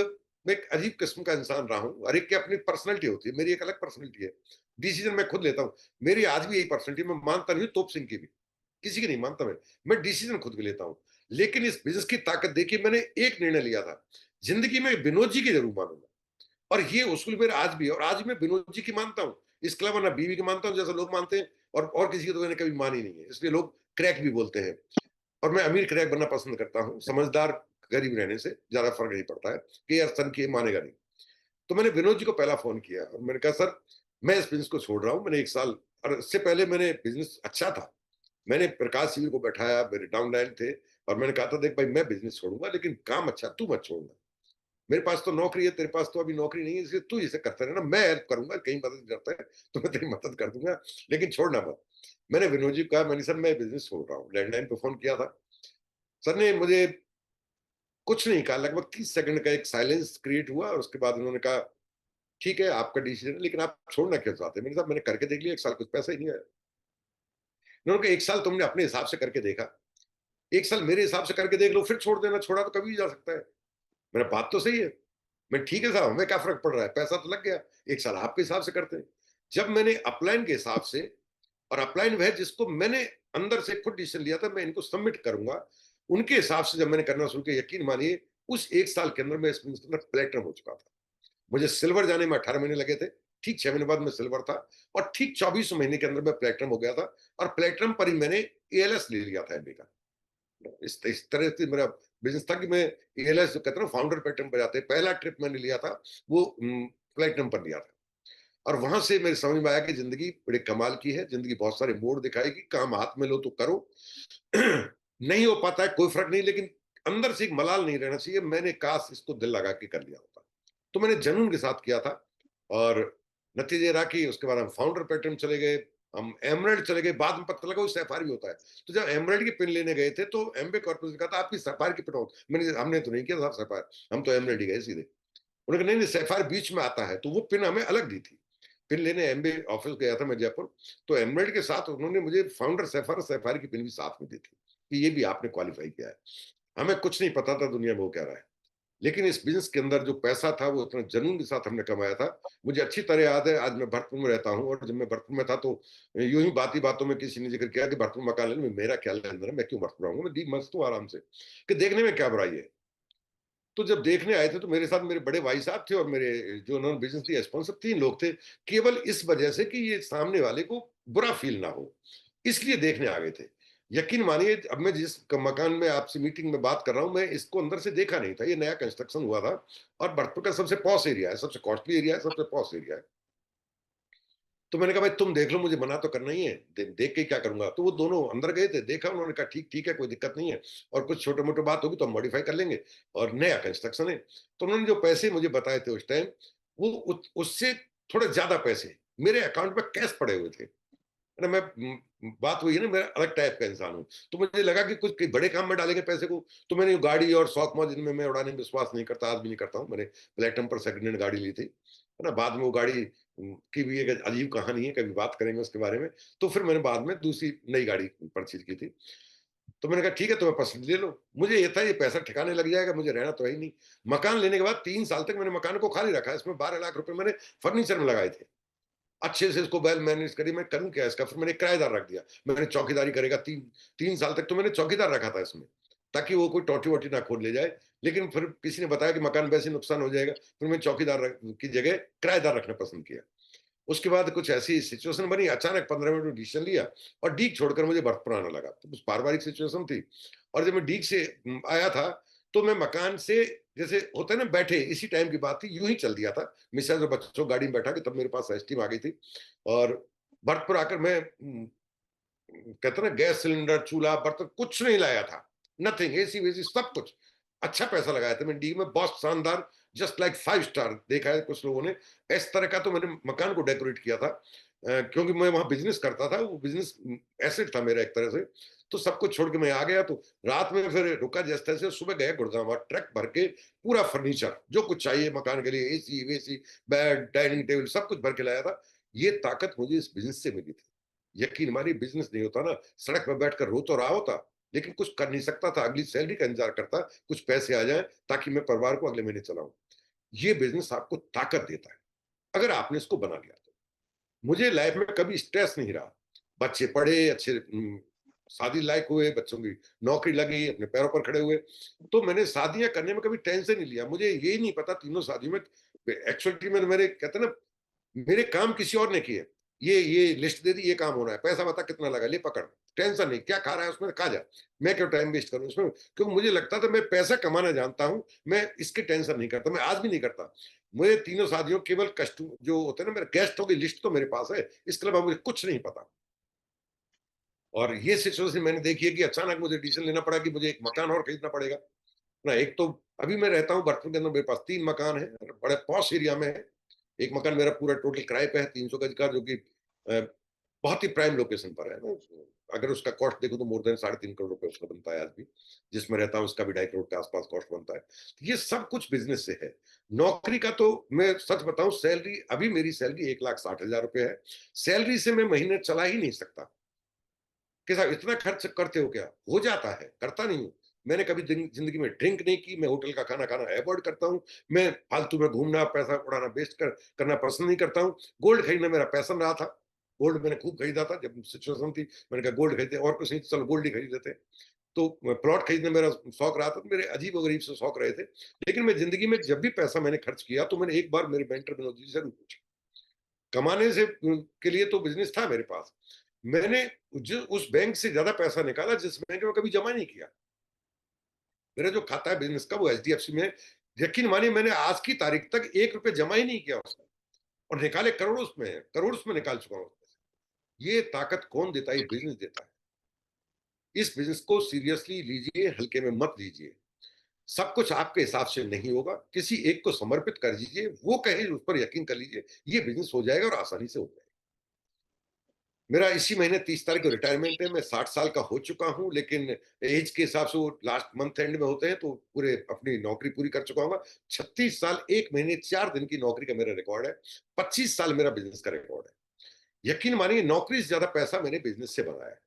B: मैं एक अजीब किस्म का इंसान रहा हूँ, हर एक की अपनी पर्सनैलिटी होती है, मेरी एक अलग पर्सनैलिटी है। डिसीजन मैं खुद लेता हूँ। मेरी आज भी यही पर्सनैलिटी, मैं मानता नहीं हूँ तोप सिंह की भी, किसी की नहीं मानता मैं डिसीजन खुद के लेता हूँ। लेकिन इस बिजनेस की ताकत देखिए, मैंने एक निर्णय लिया था, जिंदगी में विनोद जी की जरूर मानूंगा, और ये उसूल मेरा आज भी है, और आज मैं विनोद जी की मानता हूँ। इसके अलावा ना बीवी की मानता हूँ जैसे लोग मानते हैं, और किसी की तो मैंने कभी मानी नहीं है, इसलिए लोग क्रैक भी बोलते हैं। और मैं अमीर क्रैक बनना पसंद करता हूँ, समझदार गरीब रहने से ज्यादा फर्क नहीं पड़ता है कि यार सन की मानेगा नहीं। तो मैंने विनोद जी को पहला फोन किया और मैंने कहा सर मैं इस बिजनेस को छोड़ रहा हूँ, मैंने 1 साल, और इससे पहले मैंने बिजनेस अच्छा था, मैंने प्रकाश सिंह को बैठाया, मेरे डाउनलाइन थे, और मैंने कहा था देख भाई मैं बिजनेस छोड़ूंगा लेकिन काम अच्छा तू मत छोड़ना, मेरे पास तो नौकरी है, तेरे पास तो अभी नौकरी नहीं है, इसलिए तू इसे करता रहना, मैं हेल्प करूंगा, कहीं मदद करता है तो मैं तेरी मदद कर दूंगा, लेकिन छोड़ना मत। मैंने विनोद जी को कहा, मैंने सर मैं बिजनेस छोड़ रहा हूँ, लैंडलाइन पे फोन किया था। सर ने मुझे कुछ नहीं कहा, लगभग 30 सेकंड का एक साइलेंस क्रिएट हुआ, और उसके बाद उन्होंने कहा ठीक है आपका डिसीजन है, लेकिन आप छोड़ना क्यों चाहते हैं? मैंने कहा मैंने करके देख लिया, 1 साल कुछ पैसा ही नहीं आया। उन्होंने कहा 1 साल तुमने अपने हिसाब से करके देखा, 1 साल मेरे हिसाब से करके देख लो, फिर छोड़ देना, छोड़ा तो कभी भी जा सकता है। मेरा बात तो सही है। मैं ठीक है साहब, हमें क्या फ़र्क पड़ रहा है? पैसा तो लग गया, 1 साल आपके हिसाब से करते हैं। जब मैंने अपलाइन के हिसाब से, और अपलाइन वह जिसको मैंने अंदर से खुद डिसीज़न लिया था मैं इनको सबमिट करूँगा, उनके हिसाब से जब मैंने करना शुरू किया, यकीन मानिए उस 1 साल के अंदर मैं इस बिज़नेस के अंदर प्लैटिनम हो चुका था। मुझे सिल्वर जाने में 18 महीने लगे थे, ठीक 6 महीने बाद मैं सिल्वर था, और ठीक 24 महीने के अंदर मैं प्लैटिनम हो गया था, और प्लैटिनम पर ही मैंने एएलएस ले लिया था एमबी का। इस तरह से मेरा बिज़नेस था कि मैं एएलएस जो कहते हैं ना फाउंडर पैटर्न पे जाते हैं, पहला ट्रिप मैंने लिया था वो प्लैटिनम पर लिया था। और वहां से मेरे समझ में आया कि जिंदगी बड़े कमाल की है, जिंदगी बहुत सारे मोड़ दिखाएगी, काम हाथ में लो तो करो, नहीं हो पाता है कोई फर्क नहीं, लेकिन अंदर से एक मलाल नहीं रहना चाहिए, मैंने काश इसको दिल लगा के कर लिया होता। तो मैंने जुनून के साथ किया था, और नतीजे रहा कि उसके बाद हम फाउंडर पैटर्न चले गए, हम एमराल्ड चले गए, बाद में पता लगा वो सैफायर भी होता है। तो जब एमराल्ड की पिन लेने गए थे तो एमबे कॉर्पोरेशन ने कहा था आपकी सैफायर की पिन हो, मैंने हमने तो नहीं किया था सैफायर, हम तो एमराल्ड ही गए सीधे। उन्होंने कहा नहीं नहीं सैफायर बीच में आता है, तो वो पिन हमें अलग दी थी। पिन लेने एमबे ऑफिस गया था मैं जयपुर, तो एमराल्ड के साथ उन्होंने मुझे फाउंडर सैफायर, सैफायर की पिन भी साथ में दी थी कि ये भी आपने क्वालिफाई किया है। हमें कुछ नहीं पता था दुनिया में हो क्या रहा है। लेकिन इस बिज़नेस के अंदर जो पैसा था वो इतना जुनून के साथ हमने कमाया था। मुझे अच्छी तरह याद है, आज मैं भरतपुर में रहता हूँ और जब मैं भरतपुर में था तो यूँ ही बातों में किसी ने ज़िक्र किया कि भरतपुर मकान लेने में मेरा क्या लेना-देना है, मैं क्यों भरतपुर आऊँगा, मैं दी मस्त हूँ आराम से, कि देखने में क्या बुराई है। तो जब देखने आए थे तो मेरे साथ मेरे बड़े भाई साहब थे और मेरे जो उन्होंने बिज़नेस दिया स्पॉन्सर 3 लोग थे, केवल इस वजह से कि ये सामने वाले को बुरा फ़ील ना हो, इसलिए देखने आ गए थे। यकीन मानिए अब मैं जिस मकान में आपसे मीटिंग में बात कर रहा हूँ, मैं इसको अंदर से देखा नहीं था, ये नया कंस्ट्रक्शन हुआ था और भरतपुर का सबसे पॉश एरिया है, सबसे कॉस्टली एरिया है, सबसे पॉश एरिया है। तो मैंने कहा भाई तुम देख लो, मुझे मना तो करना ही है, देख के क्या करूंगा। तो वो दोनों अंदर गए थे, देखा, उन्होंने कहा ठीक ठीक है, कोई दिक्कत नहीं है, और कुछ छोटे मोटे बात होगी तो हम मॉडिफाई कर लेंगे, और नया कंस्ट्रक्शन है। तो उन्होंने जो पैसे मुझे बताए थे उस टाइम, वो उससे थोड़े ज्यादा पैसे मेरे अकाउंट में कैश पड़े हुए थे। है ना, बात वही है ना, मेरा अलग टाइप का इंसान हूँ। तो मुझे लगा कि कुछ बड़े काम में डालेंगे पैसे को, तो मैंने गाड़ी और शौक मौज इनमें मैं उड़ाने में विश्वास नहीं करता, आज भी नहीं करता हूँ। मैंने प्लेटम पर सेकंड हैंड गाड़ी ली थी, है ना, बाद में वो गाड़ी की भी एक अजीब कहानी है, कभी बात करेंगे उसके बारे में। तो फिर मैंने बाद में दूसरी नई गाड़ी परचेज की थी। तो मैंने कहा ठीक है, तुम्हें पसंद ले लो। मुझे ये था ये पैसा ठिकाने लग जाएगा, मुझे रहना तो है ही नहीं। मकान लेने के बाद 3 साल तक मैंने मकान को खाली रखा, इसमें 12 लाख रुपए मैंने फर्नीचर में लगाए थे, अच्छे से इसको वेल मैनेज करी। मैं करूँ क्या इसका? फिर मैंने किराएदार रख दिया। मैंने चौकीदारी करेगा 3 साल तक तो मैंने चौकीदार रखा था इसमें, ताकि वो कोई टोटी-वोटी ना खोद ले जाए। लेकिन फिर किसी ने बताया कि मकान वैसे नुकसान हो जाएगा, फिर मैं चौकीदार की जगह किराएदार रखना पसंद किया। उसके बाद कुछ ऐसी सिचुएशन बनी, अचानक 15 मिनट में डिसीजन लिया और डीग छोड़कर मुझे भरतपुर आना लगा। तो कुछ पारिवारिक सिचुएशन थी, और जब मैं डीग से आया था, तो मैं मकान से, जैसे होता है ना, बैठे इसी टाइम की बात थी, यूं ही चल दिया था। मिसेज और बच्चों गाड़ी में बैठा के, तब मेरे पास एसटीम आ गई थी। और भरतपुर आकर मैं कहते हैं ना, गैस सिलेंडर, चूल्हा, बर्तन कुछ नहीं लाया था, नथिंग, एसी वेसी सब कुछ। अच्छा पैसा लगाया था मैंने डी में, बहुत शानदार, जस्ट लाइक 5 स्टार देखा है कुछ लोगों ने, इस तरह का तो मैंने मकान को डेकोरेट किया था। क्योंकि मैं वहां बिजनेस करता था, वो बिजनेस एसेट था मेरा एक तरह से। तो सब कुछ छोड़ के मैं आ गया। तो रात में फिर रुका जैसे तैसे, सुबह गया गुड़गांव, ट्रक भर के पूरा फर्नीचर जो कुछ चाहिए मकान के लिए, एसी वेसी, बेड, डाइनिंग टेबल, सब कुछ भर के लाया था। ये ताकत मुझे इस बिजनेस से मिली थी। यकीन मानिए, बिजनेस नहीं होता ना, सड़क पर बैठकर रो तो रहा होता, लेकिन कुछ कर नहीं सकता था, अगली सैलरी का इंतजार करता, कुछ पैसे आ जाएं ताकि मैं परिवार को अगले महीने चलाऊं। ये बिजनेस आपको ताकत देता है, अगर आपने इसको बना लिया तो। मुझे लाइफ में कभी स्ट्रेस नहीं रहा। बच्चे पढ़े अच्छे, शादी लायक हुए, बच्चों की नौकरी लगी, अपने पैरों पर खड़े हुए। तो मैंने शादियां करने में कभी टेंशन नहीं लिया। मुझे यही नहीं पता तीनों शादियों में, एक्चुअली में मेरे कहते हैं ना, मेरे काम किसी और ने किए। ये लिस्ट दे दी, ये काम होना है, पैसा बता कितना लगा, ले पकड़, टेंशन नहीं, क्या खा रहा है उसमें खा जा, मैं क्यों टाइम वेस्ट करूं उसमें। क्योंकि मुझे लगता था मैं पैसा कमाना जानता हूं, मैं इसके टेंशन नहीं करता, मैं आज भी नहीं करता। मुझे तीनों शादियों केवल कस्ट जो होते हैं ना, मेरे गेस्टों की लिस्ट तो मेरे पास है, इसके अलावा मुझे कुछ नहीं पता। और ये सिचुएशन मैंने देखी है कि अचानक मुझे डिसीजन लेना पड़ा कि मुझे एक मकान और खरीदना पड़ेगा ना। एक तो अभी मैं रहता हूँ भरतपुर के अंदर, मेरे पास 3 मकान है, बड़े पॉश एरिया में है। एक मकान मेरा पूरा टोटल किराए पे है 300 गज का, जो कि बहुत ही प्राइम लोकेशन पर है ना। अगर उसका कॉस्ट देखो तो मोर देन 3.5 करोड़ रुपए उसका बनता है आज भी। जिसमें रहता हूँ उसका भी 2.5 करोड़ के आसपास कॉस्ट बनता है। तो ये सब कुछ बिजनेस से है। नौकरी का तो मैं सच बताऊं, सैलरी अभी मेरी सैलरी 1,60,000 रुपए है। सैलरी से मैं महीने चला ही नहीं सकता। कि साहब इतना खर्च करते हो क्या? हो जाता है, करता नहीं हूँ। मैंने कभी जिंदगी में ड्रिंक नहीं की, मैं होटल का खाना खाना अवॉइड करता हूँ। मैं फालतू में घूमना, पैसा उड़ाना, वेस्ट करना पसंद नहीं करता हूँ। गोल्ड खरीदना मेरा पैशन रहा था। गोल्ड मैंने खूब खरीदा था जब सिचुएशन थी। मैंने कहा गोल्ड खरीदते, और कुछ नहीं, चलो गोल्ड ही खरीद लेते। तो प्लॉट खरीदने मेरा शौक रहा था, तो मेरे अजीब गरीब से शौक रहे थे। लेकिन मैं जिंदगी में जब भी पैसा मैंने खर्च किया, तो मैंने एक बार मेरे मेंटर विनोद जी से जरूर पूछा। कमाने से के लिए तो बिजनेस था मेरे पास। मैंने उस बैंक से ज्यादा पैसा निकाला जिस बैंक में कभी जमा नहीं किया। मेरा जो खाता है बिजनेस का, वो एचडीएफसी में। यकीन मानिए, मैंने आज की तारीख तक 1 रुपए जमा ही नहीं किया उसमें, और निकाले करोड़ उसमें, करोड़ उसमें निकाल चुका हूं। ये ताकत कौन देता है? ये बिजनेस देता है। इस बिजनेस को सीरियसली लीजिए, हल्के में मत लीजिए। सब कुछ आपके हिसाब से नहीं होगा, किसी एक को समर्पित कर दीजिए, वो कहे उस पर यकीन कर लीजिए, ये बिजनेस हो जाएगा और आसानी से हो जाएगा। मेरा इसी महीने 30 तारीख को रिटायरमेंट है। मैं 60 साल का हो चुका हूँ, लेकिन एज के हिसाब से वो लास्ट मंथ एंड में होते हैं, तो पूरे अपनी नौकरी पूरी कर चुका हूँ। 36 साल 1 महीने 4 दिन की नौकरी का मेरा रिकॉर्ड है। 25 साल मेरा बिजनेस का रिकॉर्ड है। यकीन मानिए, नौकरी से ज्यादा पैसा मैंने बिजनेस से बनाया है,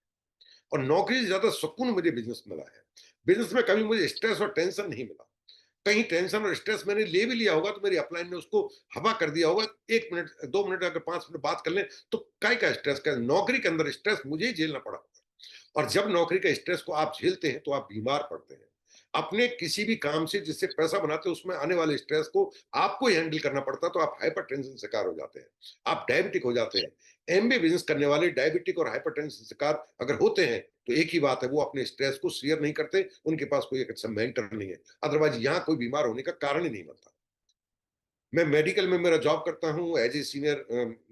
B: और नौकरी से ज्यादा सुकून मुझे बिजनेस में मिला है। बिजनेस में कभी मुझे स्ट्रेस और टेंशन नहीं मिला। कहीं टेंशन और स्ट्रेस मैंने ले भी लिया होगा तो मेरी अपलाइन ने उसको हवा कर दिया होगा। 1 मिनट 2 मिनट अगर 5 मिनट बात कर लें तो काय का स्ट्रेस का, नौकरी के अंदर स्ट्रेस मुझे ही झेलना पड़ा। और जब नौकरी का स्ट्रेस को आप झेलते हैं तो आप बीमार पड़ते हैं। अपने किसी भी काम से जिससे पैसा बनाते हैं उसमें आने वाले स्ट्रेस को आपको ही हैंडल करना पड़ता है, तो आप हाइपरटेंशन शिकार हो जाते हैं, आप डायबिटिक हो जाते हैं। एमबीए बिजनेस करने वाले डायबिटिक और हाइपरटेंशन शिकार अगर होते हैं तो एक ही बात है, वो अपने स्ट्रेस को शेयर नहीं करते, उनके पास कोई एक अच्छा मेंटर नहीं है। अदरवाइज यहाँ कोई बीमार होने का कारण ही नहीं बनता। मैं मेडिकल में मेरा जॉब करता हूँ as a senior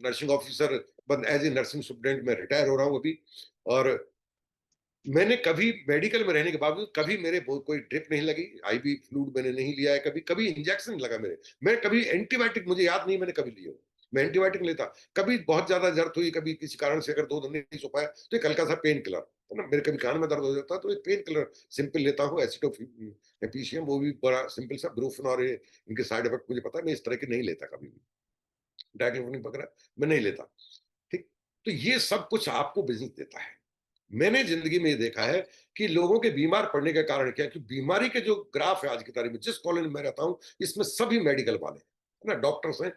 B: nursing officer, as a nursing student मैं रिटायर हो रहा हूँ अभी। और मैंने कभी मेडिकल में रहने के बावजूद कभी मेरे कोई ड्रिप नहीं लगी, आईवी फ्लूइड मैंने नहीं लिया है, कभी कभी इंजेक्शन नहीं लगा मेरे। मैं कभी एंटीबायोटिक, मुझे याद नहीं मैंने कभी लिया हो। मैं एंटीबायोटिक नहीं लेता। कभी बहुत ज्यादा दर्द हुई, कभी किसी कारण से अगर 2 दिन नहीं सो पाया तो एक हल्का सा पेन किलर, है ना, मेरे कभी कान में दर्द हो जाता है तो एक पेन किलर सिंपल लेता हूँ, एसिडोफिशियम, वो भी बड़ा सिंपल सा, ब्रूफेन। और इनके साइड इफेक्ट मुझे पता है, मैं इस तरह के नहीं लेता कभी भी, डाइक्लोफेनाक वगैरह मैं नहीं लेता। ठीक। तो ये सब कुछ आपको बिजनेस देता है। मैंने जिंदगी में ये देखा है कि लोगों के बीमार पड़ने का कारण क्या है, कि बीमारी के जो ग्राफ है आज की तारीख में, जिस कॉलोनी में मैं रहता हूं इसमें सभी मेडिकल वाले हैं ना, डॉक्टर्स हैं,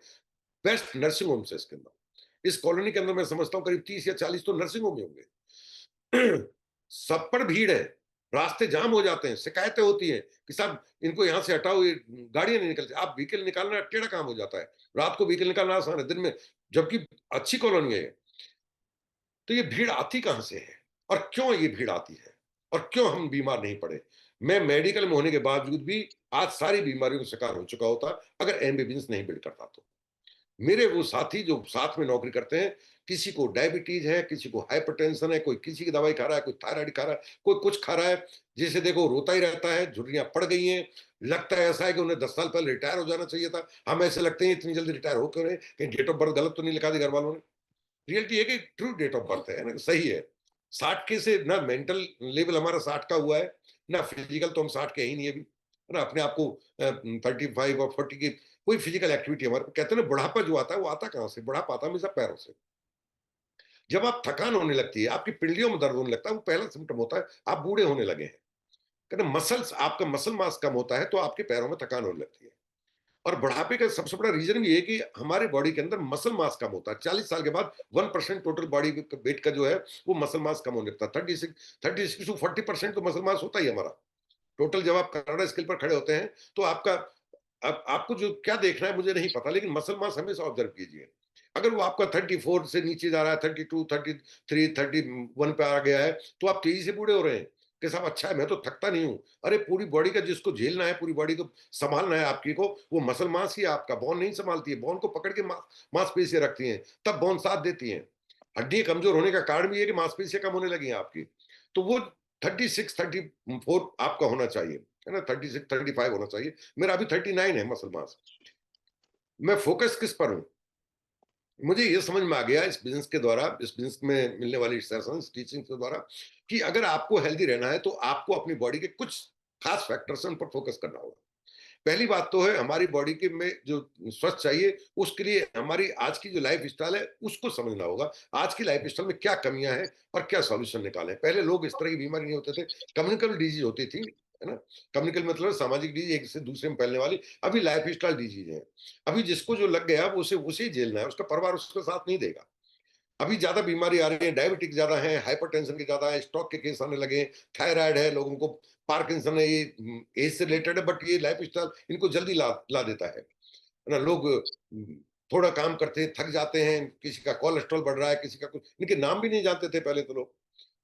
B: बेस्ट नर्सिंग होम्स है इसके अंदर। इस कॉलोनी के अंदर मैं समझता हूँ करीब 30 या 40 तो नर्सिंग होम ही होंगे। सब पर भीड़ है, रास्ते जाम हो जाते हैं, शिकायतें होती हैं कि साहब इनको यहाँ से हटाओ, ये गाड़ियां नहीं निकलती। आप व्हीकल निकालना टेढ़ा काम हो जाता है, रात को व्हीकल निकालना आसान है, दिन में, जबकि अच्छी कॉलोनी है। तो ये भीड़ आती कहां से है और क्यों ये भीड़ आती है और क्यों हम बीमार नहीं पड़े? मैं मेडिकल में होने के बावजूद भी आज सारी बीमारियों का शिकार हो चुका होता अगर एमबीबीएस नहीं बिल्ड करता तो। मेरे वो साथी जो साथ में नौकरी करते हैं, किसी को डायबिटीज है, किसी को हाइपरटेंशन है, कोई किसी की दवाई खा रहा है, कोई थायराइड खा रहा है, कोई कुछ खा रहा है, जिसे देखो रोता ही रहता है, झुर्रियां पड़ गई हैं। लगता है ऐसा है कि उन्हें 10 साल पहले रिटायर हो जाना चाहिए था। हम ऐसे लगते हैं इतनी जल्दी रिटायर हो क्यों रहे, कहीं डेट ऑफ बर्थ गलत तो नहीं लिखा दी घर वालों ने। रियलिटी है कि ट्रू डेट ऑफ बर्थ है ना, सही है। 60 के से ना मेंटल लेवल हमारा 60 का हुआ है, ना फिजिकल, तो हम 60 के ही नहीं अभी, है ना। अपने आप को 35 और 40 की कोई फिजिकल एक्टिविटी हमारे को, कहते हैं ना बुढ़ापा जो आता है वो आता कहाँ से? बुढ़ापा आता है हमेशा पैरों से। जब आप थकान होने लगती है, आपकी पिंडलियों में दर्द होने लगता है, वो पहला सिम्टम होता है आप बूढ़े होने लगे हैं। कहते हैं मसल्स, आपका मसल मास कम होता है तो आपके पैरों में थकान होने लगती है। और बुढ़ापे का सबसे बड़ा रीजन भी ये है कि हमारे बॉडी के अंदर मसल मास कम होता है। 40 साल के बाद 1% टोटल बॉडी वेट का जो है वो मसल मास कम होने लगता है। 36 टू 40% तो मसल मास होता ही है हमारा टोटल। जब आप कनाडा स्केल पर खड़े होते हैं तो आपका, अब आपको जो क्या देखना है मुझे नहीं पता, लेकिन मसल मास हमेशा ऑब्जर्व कीजिए। अगर वो आपका 34 से नीचे जा रहा है, 32, 33, 31 पे आ गया है, तो आप तेजी से बूढ़े हो रहे हैं कि साहब अच्छा है मैं तो थकता नहीं हूं। अरे पूरी बॉडी का जिसको झेलना है, पूरी बॉडी को संभालना है आपकी को, वो मसल मास ही आपका, बॉन नहीं संभालती है। बॉन को पकड़ के मांसपेशियां रखती हैं, तब बॉन साथ देती हैं। हड्डी कमजोर होने का कारण भी है कि मांसपेशियां कम होने लगी हैं आपकी। तो वो 36, 34 आपका होना चाहिए, है ना, 36, 35 होना चाहिए। मेरा अभी 39 है मसल मास। मैं फोकस किस पर हूं? मुझे ये समझ में आ गया इस बिजनेस के द्वारा, इस बिजनेस में मिलने वाली सेशंस टीचिंग के द्वारा, कि अगर आपको हेल्दी रहना है तो आपको अपनी बॉडी के कुछ खास फैक्टर्स हैं उन पर फोकस करना होगा। पहली बात तो है हमारी बॉडी के में जो स्वस्थ चाहिए, उसके लिए हमारी आज की जो लाइफ स्टाइल है उसको समझना होगा। आज की लाइफ स्टाइल में क्या कमियां हैं और क्या सॉल्यूशन निकालें। पहले लोग इस तरह की बीमारी नहीं होते थे, कम्युनिकेबल डिजीज होती थी, है ना। कम्युनिकल मतलब सामाजिक डिजीज, एक से दूसरे में फैलने वाली। अभी लाइफ स्टाइल डिजीज है। अभी जिसको जो लग गया वो उसे उसे ही झेलना है, उसका परिवार उसका साथ नहीं देगा। अभी ज्यादा बीमारी आ रही है, डायबिटिक ज्यादा है, हाइपरटेंशन के ज्यादा है, स्ट्रोक के केस आने लगे हैं, थायराइड है लोगों को, पार्किंसन है, ये एज से रिलेटेड है, बट ये लाइफ स्टाइल इनको जल्दी ला ला देता है ना। लोग थोड़ा काम करते हैं थक जाते हैं, किसी का कोलेस्ट्रॉल बढ़ रहा है, किसी का कुछ, इनके नाम भी नहीं जानते थे पहले तो लोग।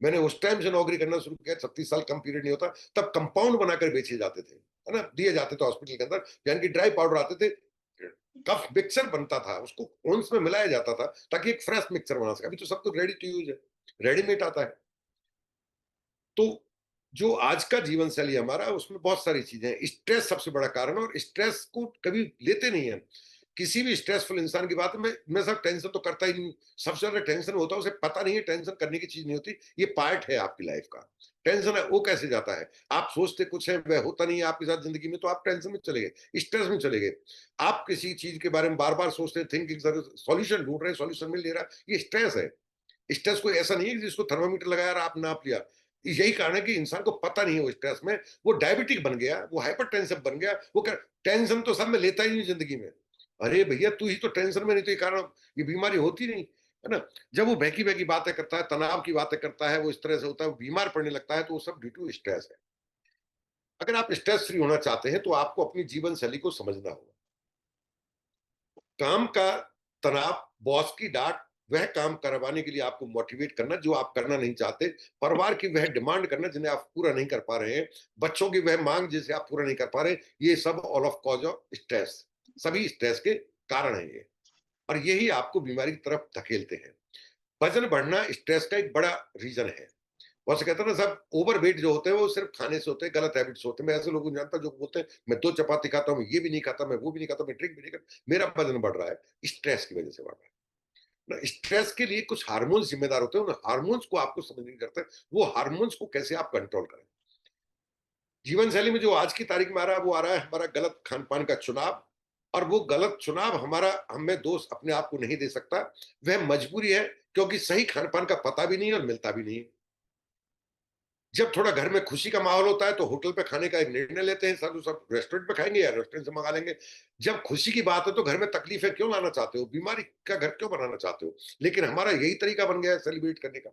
B: मैंने उस टाइम से नौकरी करना शुरू किया, 36 साल कम पीरियड नहीं होता, तब कंपाउंड बनाकर बेचे जाते थे, है ना, दिए जाते थे हॉस्पिटल के अंदर, यानी कि ड्राई पाउडर आते थे, कफ मिक्सर बनता था, उसको ओन्स में मिलाया जाता था ताकि एक फ्रेश मिक्सर बना सके। अभी तो सब कुछ रेडी टू यूज है, रेडीमेड आता है। तो जो आज का जीवन शैली हमारा, उसमें बहुत सारी चीजें हैं। स्ट्रेस सबसे बड़ा कारण, और स्ट्रेस को कभी लेते नहीं है। किसी भी स्ट्रेसफुल इंसान की बात है, मैं सब टेंशन तो करता ही नहीं। सबसे ज्यादा टेंशन होता है उसे पता नहीं है टेंशन करने की चीज नहीं होती, ये पार्ट है आपकी लाइफ का। टेंशन है वो कैसे जाता है, आप सोचते कुछ है वह होता नहीं है आपके साथ जिंदगी में, तो आप टेंशन में चले गए, स्ट्रेस में चले गए। आप किसी चीज के बारे में बार बार सोचते हैं, थिंकिंग, सॉल्यूशन ढूंढ रहे हैं, सॉल्यूशन मिल नहीं रहा, ये स्ट्रेस है। स्ट्रेस कोई ऐसा नहीं है कि जिसको थर्मामीटर लगाया और आप नाप लिया। यही कारण है कि इंसान को पता नहीं है वो स्ट्रेस में वो डायबिटिक बन गया, वो हाइपरटेंसिव बन गया, वो टेंशन तो सब में लेता ही नहीं जिंदगी में। अरे भैया तू ही तो टेंशन में नहीं, तो ये कारण ये बीमारी होती नहीं है ना। जब वो बहकी बहकी बातें करता है, तनाव की बातें करता है, वो इस तरह से होता है, वो बीमार पड़ने लगता है, तो वो सब ड्यू टू स्ट्रेस है। अगर आप स्ट्रेस फ्री होना चाहते हैं तो आपको अपनी जीवन शैली को समझना होगा। काम का तनाव, बॉस की डांट, वह काम करवाने के लिए आपको मोटिवेट करना जो आप करना नहीं चाहते, परिवार की वह डिमांड करना जिन्हें आप पूरा नहीं कर पा रहे हैं, बच्चों की वह मांग जिसे आप पूरा नहीं कर पा रहे, ये सब all of cause of stress, सभी स्ट्रेस के कारण है ये। और यही आपको बीमारी की तरफ धकेलते हैं। वजन बढ़ना स्ट्रेस का एक बड़ा रीजन है। वैसे कहते हैं ना, सब ओवर वेट जो होते हैं वो सिर्फ खाने से होते हैं, गलत हैबिट्स होते हैं। मैं ऐसे लोगों को जानता हूं जो बोलते हैं मैं 2 चपाती खाता हूं, मैं ये भी नहीं खाता, मैं वो भी नहीं खाता, मैं ड्रिंक भी नहीं करता, मेरा वजन बढ़ रहा है, स्ट्रेस की वजह से बढ़ रहा है ना। स्ट्रेस के लिए कुछ हार्मोन्स जिम्मेदार होते हैं, उन हार्मोन्स को आपको समझ नहीं करते, वो हार्मोन्स को कैसे आप कंट्रोल करें। जीवन शैली में जो आज की तारीख में आ रहा है वो आ रहा है हमारा गलत खान पान का चुनाव। और वो गलत चुनाव हमारा, हमें दोष अपने आप को नहीं दे सकता, वह मजबूरी है, क्योंकि सही खान पान का पता भी नहीं है और मिलता भी नहीं है। जब थोड़ा घर में खुशी का माहौल होता है तो होटल पे खाने का एक निर्णय लेते हैं, सब सब रेस्टोरेंट पे खाएंगे या रेस्टोरेंट से मंगा लेंगे। जब खुशी की बात है तो घर में तकलीफें क्यों लाना चाहते हो, बीमारी का घर क्यों बनाना चाहते हो। लेकिन हमारा यही तरीका बन गया है सेलिब्रेट करने का।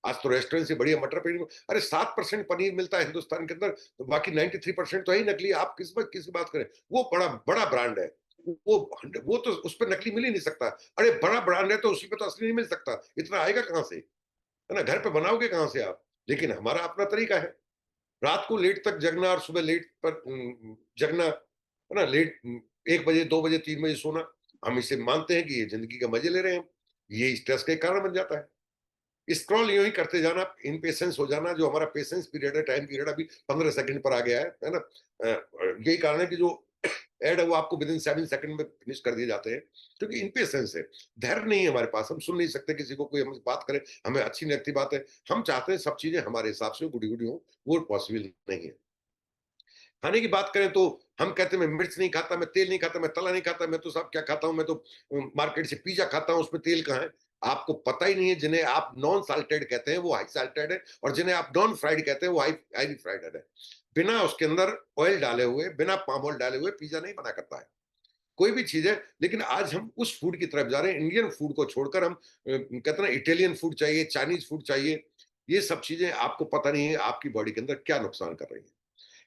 B: आज तो रेस्टोरेंट से बढ़िया मटर पनीर, अरे 7% पनीर मिलता है हिंदुस्तान के अंदर, तो बाकी 93% तो है ही नकली। आप किस बात करें, वो बड़ा बड़ा ब्रांड है, वो तो उस पर नकली मिल ही नहीं सकता। अरे बड़ा ब्रांड है तो उसी पे तो असली नहीं मिल सकता, इतना आएगा कहां से, है ना। घर पे बनाओगे कहां से आप। लेकिन हमारा अपना तरीका है, रात को लेट तक जगना और सुबह लेट पर जगना, है ना। लेट 1 बजे 2 बजे 3 बजे सोना, हम इसे मानते हैं कि ये जिंदगी का मजे ले रहे हैं हम। ये स्ट्रेस का कारण बन जाता है। स्क्रॉल यूं ही करते जाना, इनपेशेंस हो जाना, जो हमारा पेशेंस पीरियड है, टाइम पीरियड अभी 15 सेकंड पर आ गया है ना। यही कारण है कि जो ऐड है वो आपको विद इन 7 सेकंड में फिनिश कर दिए जाते हैं, क्योंकि इनपेशेंस है, धैर्य नहीं है हमारे पास, हम सुन नहीं सकते किसी को, कोई हमसे बात करे हमें अच्छी नहीं लगती बात है, हम चाहते हैं सब चीजें हमारे हिसाब से गुडी गुडी हो, वो पॉसिबल नहीं है। खाने की बात करें तो हम कहते हैं मैं मिर्च नहीं खाता, मैं तेल नहीं खाता, मैं तला नहीं खाता, मैं तो सब क्या खाता हूं, मैं तो मार्केट से पिज्जा खाता हूं, उसमें तेल कहाँ है। आपको पता ही नहीं है, जिन्हें आप नॉन साल्टेड कहते हैं वो हाई साल्टेड है, और जिन्हें आप नॉन फ्राइड कहते हैं वो हाई फ्राइड है। बिना उसके अंदर ऑयल डाले हुए, बिना पाम ऑयल डाले हुए पिज्जा नहीं बना करता है कोई भी चीज है। लेकिन आज हम उस फूड की तरफ जा रहे हैं, इंडियन फूड को छोड़कर हम कहते हैं ना इटालियन फूड चाहिए, चाइनीज फूड चाहिए। ये सब चीजें आपको पता नहीं है आपकी बॉडी के अंदर क्या नुकसान कर रही है।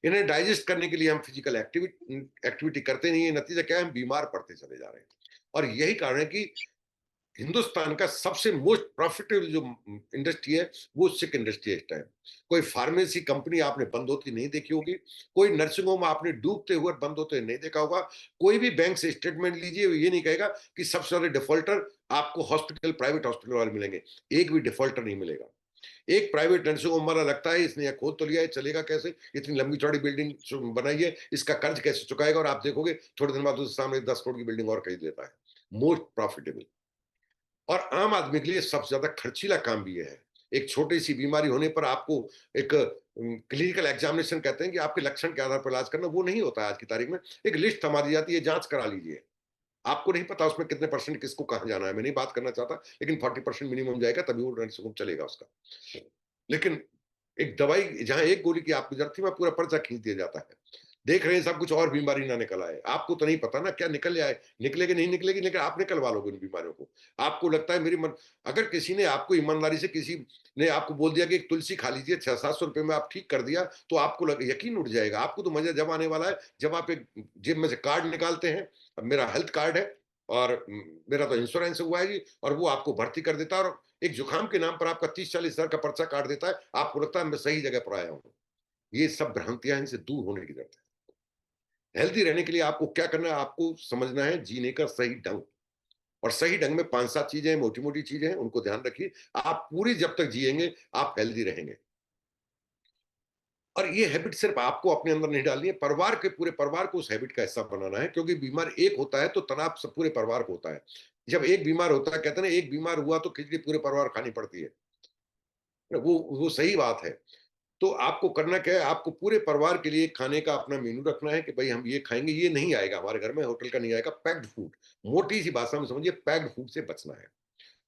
B: इन्हें डाइजेस्ट करने के लिए हम फिजिकल एक्टिविटी करते नहीं है, नतीजा क्या है, हम बीमार पड़ते चले जा रहे हैं। और यही कारण है कि हिंदुस्तान का सबसे मोस्ट प्रॉफिटेबल जो इंडस्ट्री है वो सिक इंडस्ट्री है इस टाइम। कोई फार्मेसी कंपनी आपने बंद होती नहीं देखी होगी, कोई नर्सिंग होम आपने डूबते हुए बंद होते नहीं देखा होगा, कोई भी बैंक से स्टेटमेंट लीजिए ये नहीं कहेगा कि सबसे सारे डिफॉल्टर आपको हॉस्पिटल, प्राइवेट हॉस्पिटल वाले मिलेंगे, एक भी डिफॉल्टर नहीं मिलेगा। एक प्राइवेट नर्सिंग होम वाला लगता है इसने खोद तो लिया है, चलेगा कैसे, इतनी लंबी चौड़ी बिल्डिंग बनाई है, इसका कर्ज कैसे चुकाएगा, और आप देखोगे थोड़े दिन बाद उसके सामने 10 करोड़ की बिल्डिंग और खरीद लेता है। मोस्ट प्रॉफिटेबल और आम आदमी के लिए सबसे ज्यादा खर्चीला काम भी ये है। एक छोटी सी बीमारी होने पर आपको एक क्लिनिकल एग्जामिनेशन कहते हैं कि आपके लक्षण के आधार पर इलाज करना, वो नहीं होता है आज की तारीख में। एक लिस्ट थमा दी जाती है, जांच करा लीजिए। आपको नहीं पता उसमें कितने परसेंट किसको कहां जाना है, मैं नहीं बात करना चाहता, लेकिन 40% मिनिमम जाएगा तभी वो नर्सिंग होम चलेगा उसका। लेकिन एक दवाई जहां एक गोली की आपको जरूरत थी, वहां पूरा पर्चा खींच दिया जाता है। देख रहे हैं सब कुछ और बीमारी ना निकल आए, आपको तो नहीं पता ना क्या निकल आए, निकलेगी नहीं निकलेगी, लेकिन आप निकलवा लोगे उन बीमारियों को। आपको लगता है मेरी मन, अगर किसी ने आपको ईमानदारी से, किसी ने आपको बोल दिया कि एक तुलसी खा लीजिए 600-700 रुपए में आप ठीक कर दिया, तो आपको यकीन उठ जाएगा। आपको तो मजा जब आने वाला है जब आप एक जेब में से कार्ड निकालते हैं, अब मेरा हेल्थ कार्ड है और मेरा तो इंश्योरेंस हुआ है जी, और वो आपको भर्ती कर देता है, और एक जुकाम के नाम पर आपका 30-40 हजार का पर्चा काट देता है। आपको लगता है मैं सही जगह पर आया हूँ। ये सब भ्रांतियां, इनसे दूर होने की जरूरत है। हेल्दी रहने के लिए आपको क्या करना है, आपको समझना है जीने का सही ढंग। और सही ढंग में 5-7 चीजें हैं, मोटी मोटी चीजें हैं, उनको ध्यान रखिए। आप पूरी जब तक जिएंगे आप हेल्दी रहेंगे। और ये हैबिट सिर्फ आपको अपने अंदर नहीं डालनी है, परिवार के पूरे परिवार को उस हैबिट का हिस्सा बनाना है, क्योंकि बीमार एक होता है तो तनाव सब पूरे परिवार को होता है। जब एक बीमार होता है, कहते हैं ना एक बीमार हुआ तो खिचड़ी पूरे परिवार खानी पड़ती है, वो सही बात है। तो आपको करना क्या है, आपको पूरे परिवार के लिए खाने का अपना मेनू रखना है कि भाई हम ये खाएंगे, ये नहीं आएगा हमारे घर में, होटल का नहीं आएगा, पैक्ड फूड। मोटी सी भाषा में समझिए, पैक्ड फूड से बचना है।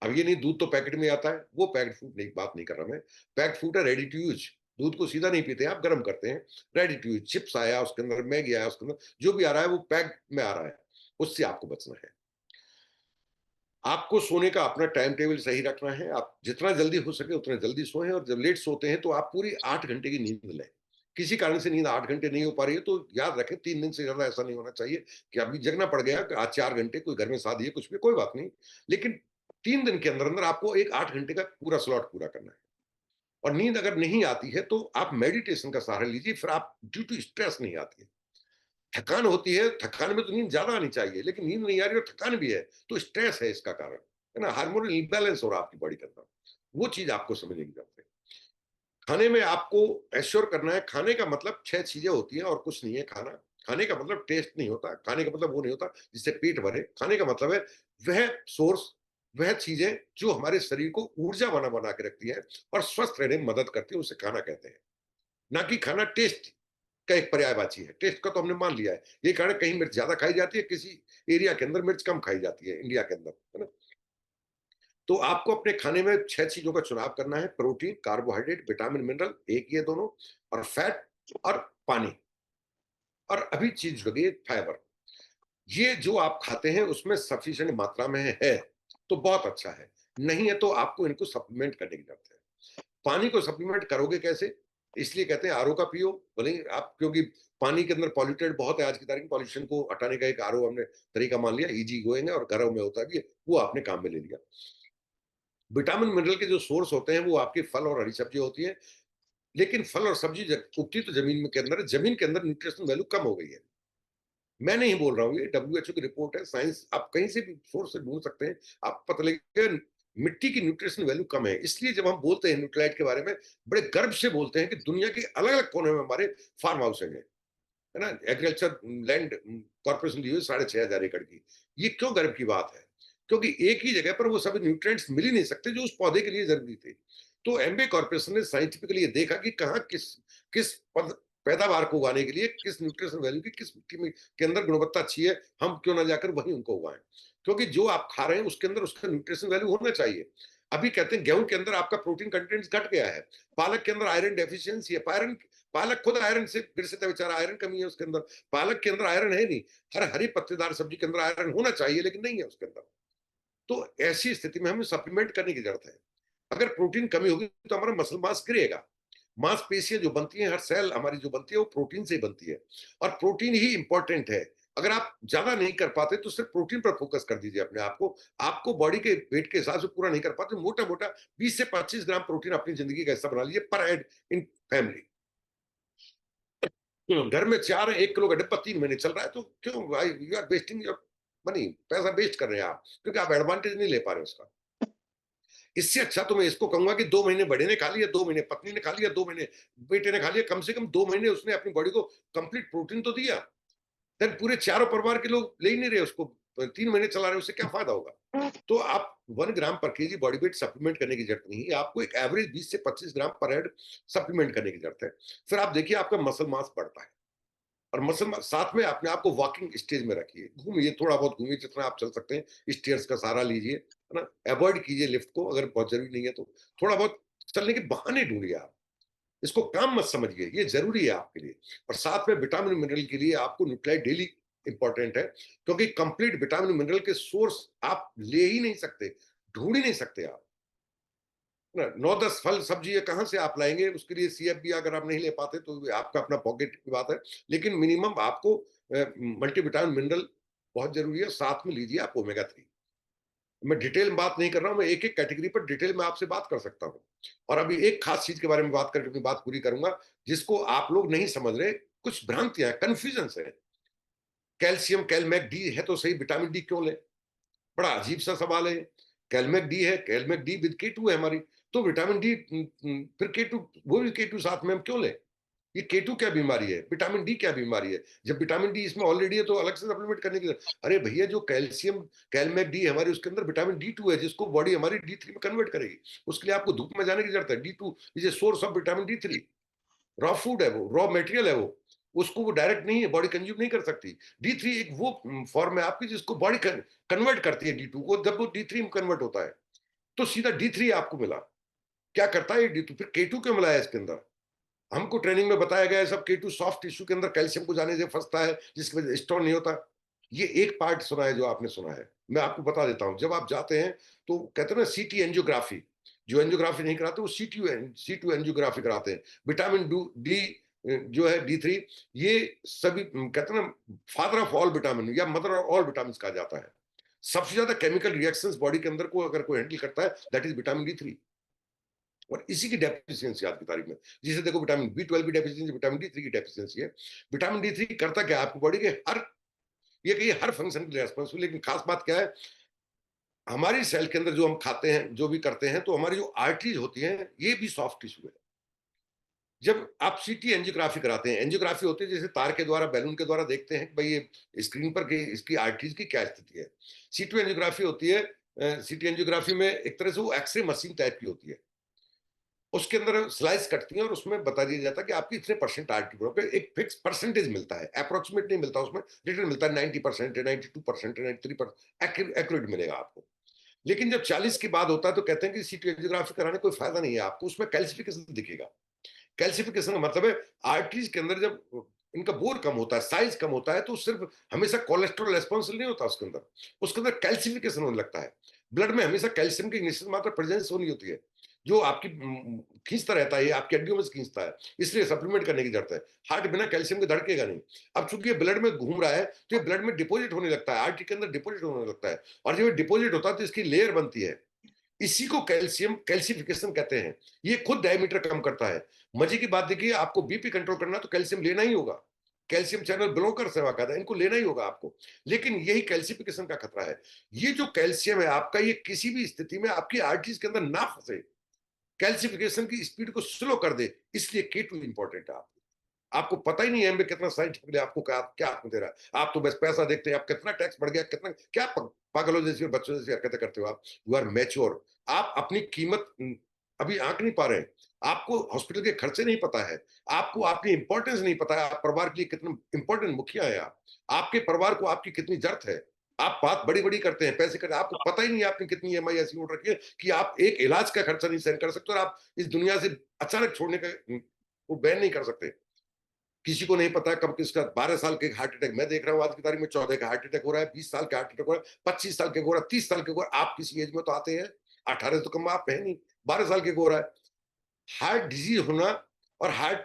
B: अब ये नहीं दूध तो पैकेट में आता है, वो पैक्ड फूड नहीं, बात नहीं कर रहा मैं। पैक्ड फूड है रेडी टू यूज, दूध को सीधा नहीं पीते आप, गर्म करते हैं। रेडी टू यूज, चिप्स आया उसके अंदर, मैगी आया उसके अंदर, जो भी आ रहा है वो पैक्ड में आ रहा है, उससे आपको बचना है। आपको सोने का अपना टाइम टेबल सही रखना है। आप जितना जल्दी हो सके उतना जल्दी सोएं, और जब लेट सोते हैं तो आप पूरी 8 घंटे की नींद लें। किसी कारण से नींद 8 घंटे नहीं हो पा रही है तो याद रखें 3 दिन से ज़्यादा ऐसा नहीं होना चाहिए कि अभी जगना पड़ गया कि आज 4 घंटे, कोई घर में शादी है, कुछ भी, कोई बात नहीं। लेकिन 3 दिन के अंदर-अंदर आपको एक 8 घंटे का पूरा स्लॉट पूरा करना है। और नींद अगर नहीं आती है तो आप मेडिटेशन का सहारा लीजिए, फिर आप ड्यू टू स्ट्रेस नहीं आती है। थकान होती है, थकान में तो नींद ज़्यादा आनी चाहिए, लेकिन नींद नहीं आ रही और थकान भी है, तो स्ट्रेस है इसका कारण, है ना? हार्मोनल इम्बैलेंस हो रहा है आपकी बॉडी के अंदर। वो चीज़ आपको समझने की ज़रूरत है। खाने में आपको एश्योर करना है, खाने का मतलब 6 चीज़ें होती हैं और कुछ नहीं है खाना। खाने का मतलब टेस्ट नहीं होता, खाने का मतलब वो नहीं होता जिससे पेट भरे। खाने का मतलब है वह सोर्स, वह चीज़ें जो हमारे शरीर को ऊर्जा बना के रखती हैं और स्वस्थ रहने में मदद करती हैं, उसे खाना कहते हैं। ना कि खाना टेस्ट का एक पर्यायवाची है। टेस्ट का तो हमने मान लिया है। ये कारण कहीं मिर्च ज़्यादा खाई जाती है, किसी एरिया के अंदर मिर्च कम खाई जाती है, इंडिया के अंदर, है ना? तो आपको अपने खाने में 6 चीज़ों का चुनाव करना है: प्रोटीन, कार्बोहाइड्रेट, विटामिन, मिनरल, एक ये दोनों, और फैट और पानी। और अभी चीज़ हो गई है फाइबर। ये जो आप खाते हैं उसमें सफिशिएंट मात्रा में है, तो बहुत अच्छा है। नहीं है तो आपको इनको सप्लीमेंट करने की ज़रूरत है। पानी को सप्लीमेंट करोगे कैसे? इसलिए कहते हैं आरओ का पियो, भले ही आप, क्योंकि पानी के अंदर पॉल्यूटेड बहुत है आज की तारीख में, पॉल्यूशन को हटाने का एक आरओ हमने तरीका मान लिया, ईजी गोइंग है और घरों में होता भी है, वो आपने काम में ले लिया। विटामिन मिनरल के जो सोर्स होते हैं वो आपके फल और हरी सब्जी होती है, लेकिन फल और सब्जी उगती तो जमीन में के अंदर है, जमीन के अंदर न्यूट्रिशन वैल्यू कम हो गई है। मैं नहीं बोल रहा हूँ, ये डब्ल्यूएचओ की रिपोर्ट है, साइंस आप कहीं से भी सोर्स से ढूंढ सकते हैं, आप पता लगेगा मिट्टी की न्यूट्रिशन वैल्यू कम है। इसलिए जब हम बोलते हैं न्यूट्राइट के बारे में, बड़े गर्व से बोलते हैं कि दुनिया के अलग अलग कोने में हमारे फार्म हाउस हैं, है ना? एग्रीकल्चर लैंड कॉर्पोरेशन ली हुई 6,500 एकड़ की। ये क्यों गर्व की बात है? क्योंकि एक ही जगह पर वो सभी न्यूट्रिएंट्स मिल ही नहीं सकते जो उस पौधे के लिए जरूरी थे। तो एमबे कॉर्पोरेशन ने साइंटिफिकली ये देखा कि कहाँ किस पैदावार को उगाने के लिए किस न्यूट्रिशन वैल्यू की, किस मिट्टी में के अंदर गुणवत्ता अच्छी है, हम क्यों ना जाकर वहीं उनको उगाएं। क्योंकि जो आप खा रहे हैं उसके अंदर उसका न्यूट्रिशन वैल्यू होना चाहिए। अभी कहते हैं गेहूं के अंदर आपका प्रोटीन कंटेंट घट गया है, पालक के अंदर आयरन डेफिशिएंसी है, पालक खुद आयरन से ग्रसित है बेचारा, आयरन कमी है उसके अंदर। पालक के अंदर आयरन है नहीं। हर हरी पत्तेदार सब्जी के अंदर आयरन होना चाहिए लेकिन नहीं है उसके अंदर। तो ऐसी स्थिति में हमें सप्लीमेंट करने की जरूरत है। अगर प्रोटीन कमी होगी तो हमारा मसल मास गिरेगा। मांसपेशियां जो बनती हैं, हर सेल हमारी जो बनती है वो प्रोटीन से ही बनती है, और प्रोटीन ही इंपॉर्टेंट है। अगर आप ज्यादा नहीं कर पाते तो सिर्फ प्रोटीन पर फोकस कर दीजिए अपने आप को। आपको बॉडी के वेट के हिसाब से पूरा नहीं कर पाते, मोटा मोटा 20 से 25 ग्राम प्रोटीन अपनी जिंदगी का हिस्सा बना लीजिए पर हेड इन फैमिली। घर में 4 1 किलो का डिब्बा 3 महीने चल रहा है तो क्यों भाई, you are wasting your money, पैसा वेस्ट कर रहे हैं आप, क्योंकि आप एडवांटेज नहीं ले पा रहे उसका। इससे अच्छा तो मैं इसको कहूंगा कि 2 महीने बड़े ने खा लिया, 2 महीने पत्नी ने खा लिया, 2 महीने बेटे ने खा लिया, कम से कम 2 महीने उसने अपनी बॉडी को कंप्लीट प्रोटीन तो दिया। देन पूरे चारों परिवार के लोग ले ही नहीं रहे उसको, 3 महीने चला रहे हैं, उससे क्या फायदा होगा? तो आप 1 ग्राम पर केजी बॉडी वेट सप्लीमेंट करने की जरूरत नहीं है, आपको एक एवरेज 20 से 25 ग्राम पर हेड सप्लीमेंट करने की जरूरत है। फिर आप देखिए आपका मसल मास बढ़ता है। और मसल साथ में अपने आप को वॉकिंग स्टेज में रखिए, घूमिए, थोड़ा बहुत घूमिए जितना आप चल सकते हैं, स्टेयर्स का सहारा लीजिए, है ना? अवॉइड कीजिए लिफ्ट को, अगर बहुत जरूरी नहीं है तो थोड़ा बहुत चलने के बहाने ढूंढिए आप। इसको काम मत समझिए, ये जरूरी है आपके लिए। और साथ में विटामिन मिनरल के लिए आपको न्यूट्राइट डेली इंपॉर्टेंट है, क्योंकि कंप्लीट विटामिन मिनरल के सोर्स आप ले ही नहीं सकते, ढूंढ ही नहीं सकते आप ना। 9-10 फल सब्जी ये कहाँ से आप लाएंगे? उसके लिए सीएफबी अगर आप नहीं ले पाते तो आपका अपना पॉकेट की बात है, लेकिन मिनिमम आपको मल्टीविटामिन मिनरल बहुत जरूरी है, साथ में लीजिए आप ओमेगा 3। मैं डिटेल में बात नहीं कर रहा हूं, मैं एक एक कैटेगरी पर डिटेल में आपसे बात कर सकता हूं। और अभी एक खास चीज के बारे में बात करके अपनी बात पूरी करूंगा, जिसको आप लोग नहीं समझ रहे, कुछ भ्रांतियां, कंफ्यूजन है। कैल्शियम कैलमैक डी है तो सही, विटामिन डी क्यों ले? बड़ा अजीब सा सवाल है। कैलमैक डी है, कैलमैक डी विद K2 है हमारी, तो विटामिन डी फिर K2, वो भी K2 साथ में हम क्यों लें? ये K2 क्या बीमारी है? विटामिन डी क्या बीमारी है? जब विटामिन डी इसमें ऑलरेडी है तो अलग से सप्लीमेंट करने की अरे भैया, जो कैल्शियम कैलमैक डी हमारी, उसके अंदर विटामिन D2 है जिसको बॉडी हमारी D3 में कन्वर्ट करेगी। उसके लिए आपको धूप में जाने की जरूरत है। D2 is a source of vitamin D3। Raw food है, वो रॉ मटेरियल है, वो उसको वो डायरेक्ट नहीं है, बॉडी कंज्यूम नहीं कर सकती। D3 एक वो फॉर्म है आपकी जिसको बॉडी कन्वर्ट करती है D2 को, जब वो D3 में कन्वर्ट होता है। तो सीधा D3 आपको मिला। क्या करता है D2? फिर K2 क्यों मिला है इसके अंदर? हमको ट्रेनिंग में बताया गया है सब K2 सॉफ्ट टिश्यू के अंदर कैल्शियम को जाने से फंसता है, जिसकी वजह से स्टोन नहीं होता। ये एक पार्ट सुना है जो आपने सुना है। मैं आपको बता देता हूं, जब आप जाते हैं तो कहते हैं ना सीटी एंजियोग्राफी, जो एंजियोग्राफी नहीं कराते वो C2 एंजियोग्राफी कराते हैं। विटामिन डी जो है D3, ये सभी कहते हैं ना फादर ऑफ ऑल विटामिन या मदर ऑफ ऑल विटामिन कहा जाता है। सबसे ज्यादा केमिकल रिएक्शंस बॉडी के अंदर को अगर कोई हैंडल करता है दैट इज विटामिन D3। और इसी की डेफिशिएंसी आज की तारीख में, जिसे देखो विटामिन B12 की डेफिशिएंसी, विटामिन D3 की डेफिशिएंसी है। विटामिन D3 करता क्या है आपकी बॉडी के हर, ये कहिए हर फंक्शन के लिए रेस्पॉन्सिबल। लेकिन खास बात क्या है, हमारी सेल के अंदर जो हम खाते हैं जो भी करते हैं, तो हमारी जो आर्टरीज होती हैं ये भी सॉफ्ट टिश्यू है। जब आप सीटी एंजियोग्राफी कराते हैं, एंजियोग्राफी होती है जैसे तार के द्वारा, बैलून के द्वारा देखते हैं कि भाई ये स्क्रीन पर इसकी आर्टरीज की क्या स्थिति है। सीटी एंजियोग्राफी होती है, सीटी एंजियोग्राफी में एक तरह से वो एक्सरे मशीन टाइप की होती है। उसके अंदर स्लाइस कटती है और उसमें बता दिया जाता है कि आपकी इतने परसेंट आर्टरी ब्लॉक है। एक फिक्स परसेंटेज मिलता है, अप्रोक्सीमेट नहीं मिलता, उसमें रिटर्न मिलता है 90% है, 92% है, 93% एक्यूरेट मिलेगा आपको। लेकिन जब 40 की बात होता है तो कहते हैं कि सीटी एंजियोग्राफी कराने कोई फायदा नहीं है आपको, उसमें कैल्सिफिकेशन दिखेगा। कैल्सिफिकेशन का मतलब है आर्टरीज के अंदर जब इनका बोर कम होता है, साइज कम होता है, तो सिर्फ हमेशा कोलेस्ट्रॉल रेस्पॉन्सिबल नहीं होता उसके अंदर कैल्सिफिकेशन होने लगता है। ब्लड में हमेशा कैल्शियम की निश्चित मात्रा प्रेजेंस होनी होती है, जो आपकी खींचता रहता है, ये आपकी हड्डियों में से खींचता है, इसलिए सप्लीमेंट करने की जरूरत है। हार्ट बिना कैल्शियम के धड़केगा नहीं। अब चूंकि ये ब्लड में घूम रहा है तो ये ब्लड में डिपोजिट होने लगता है, आर्टरी के अंदर डिपोजिट होने लगता है, और जब ये डिपोजिट होता है तो इसकी लेयर बनती है। इसी को कैल्शियम कैल्सिफिकेशन कहते हैं। ये खुद डायमीटर कम करता है। मजे की बात देखिए, आपको बीपी कंट्रोल करना तो कैल्शियम लेना ही होगा। कैल्शियम चैनल ब्लॉकर से वाकता है, इनको लेना ही होगा आपको। लेकिन यही कैल्सिफिकेशन का खतरा है। ये जो कैल्शियम है आपका, ये किसी भी स्थिति में आपकी आर्टरीज के अंदर ना फंसे, कैल्सिफिकेशन की स्पीड को स्लो कर दे, इसलिए K2 इंपॉर्टेंट है। आपको पता ही नहीं है कितना साइंस आपको क्या क्या आपको दे रहा है। आप तो बस पैसा देखते हैं, आप कितना टैक्स बढ़ गया, कितना क्या पागलों जैसी और बच्चों जैसी हरकतें करते हो आप। You are mature. आप अपनी कीमत अभी आंक नहीं पा रहे हैं। आपको हॉस्पिटल के खर्चे नहीं पता है, आपको आपकी इंपॉर्टेंस नहीं पता है, आप परिवार के लिए कितने इंपॉर्टेंट मुखिया है आप, आपके परिवार को आपकी कितनी जरूरत है। आप बात बड़ी बड़ी करते हैं, पैसे करते हैं, आपको पता ही नहीं है आपने कितनी EMI ऐसी उठ रखी है कि आप एक इलाज का खर्चा नहीं सहन कर सकते, और आप इस दुनिया से अचानक छोड़ने का वो बैन नहीं कर सकते। किसी को नहीं पता कब किसका 12 साल के हार्ट अटैक मैं देख रहा हूं आज की तारीख में, 14 का हार्ट अटैक हो रहा है, 20 साल का हार्ट अटैक हो रहा है, 25 साल के हो रहा है, 30 साल के हो रहा है। आप किसी एज में तो आते हैं, 18 तो कम आप है नहीं, 12 साल के हो रहा है। हार्ट डिजीज होना और हार्ट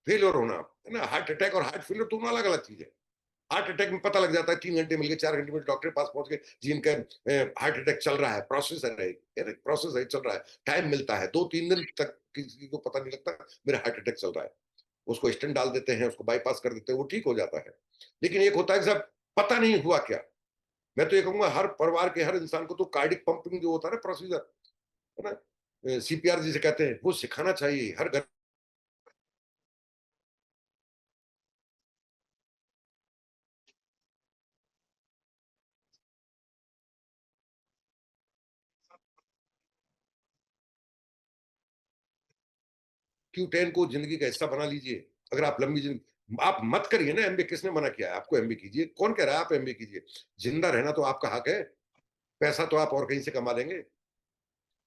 B: फेलियर होना है ना, हार्ट अटैक और हार्ट फेलियर दोनों अलग अलग चीज है। हार्ट अटैक में पता लग जाता है 3 घंटे मिल गए, 4 घंटे में डॉक्टर के पास पहुंच गए जी इनका हार्ट अटैक चल रहा है, प्रोसेस है, प्रोसेस है, चल रहा है, टाइम मिलता है, 2-3 दिन तक किसी को पता नहीं लगता मेरा हार्ट अटैक चल रहा है। उसको स्टेंट डाल देते हैं, उसको बाईपास कर देते हैं, वो ठीक हो जाता है। लेकिन एक होता है कि साहब पता नहीं हुआ क्या। मैं तो ये कहूंगा हर परिवार के हर इंसान को तो कार्डिक पंपिंग जो होता है ना प्रोसीजर, है ना, CPR जिसे कहते हैं, वो सिखाना चाहिए हर घर। Q10 को जिंदगी का हिस्सा बना लीजिए। अगर आप लंबी जिंदगी, आप मत करिए ना MBA, किसने मना किया है आपको MBA कीजिए? कौन कह रहा है आप MBA कीजिए? जिंदा रहना तो आपका हक है, पैसा तो आप और कहीं से कमा लेंगे।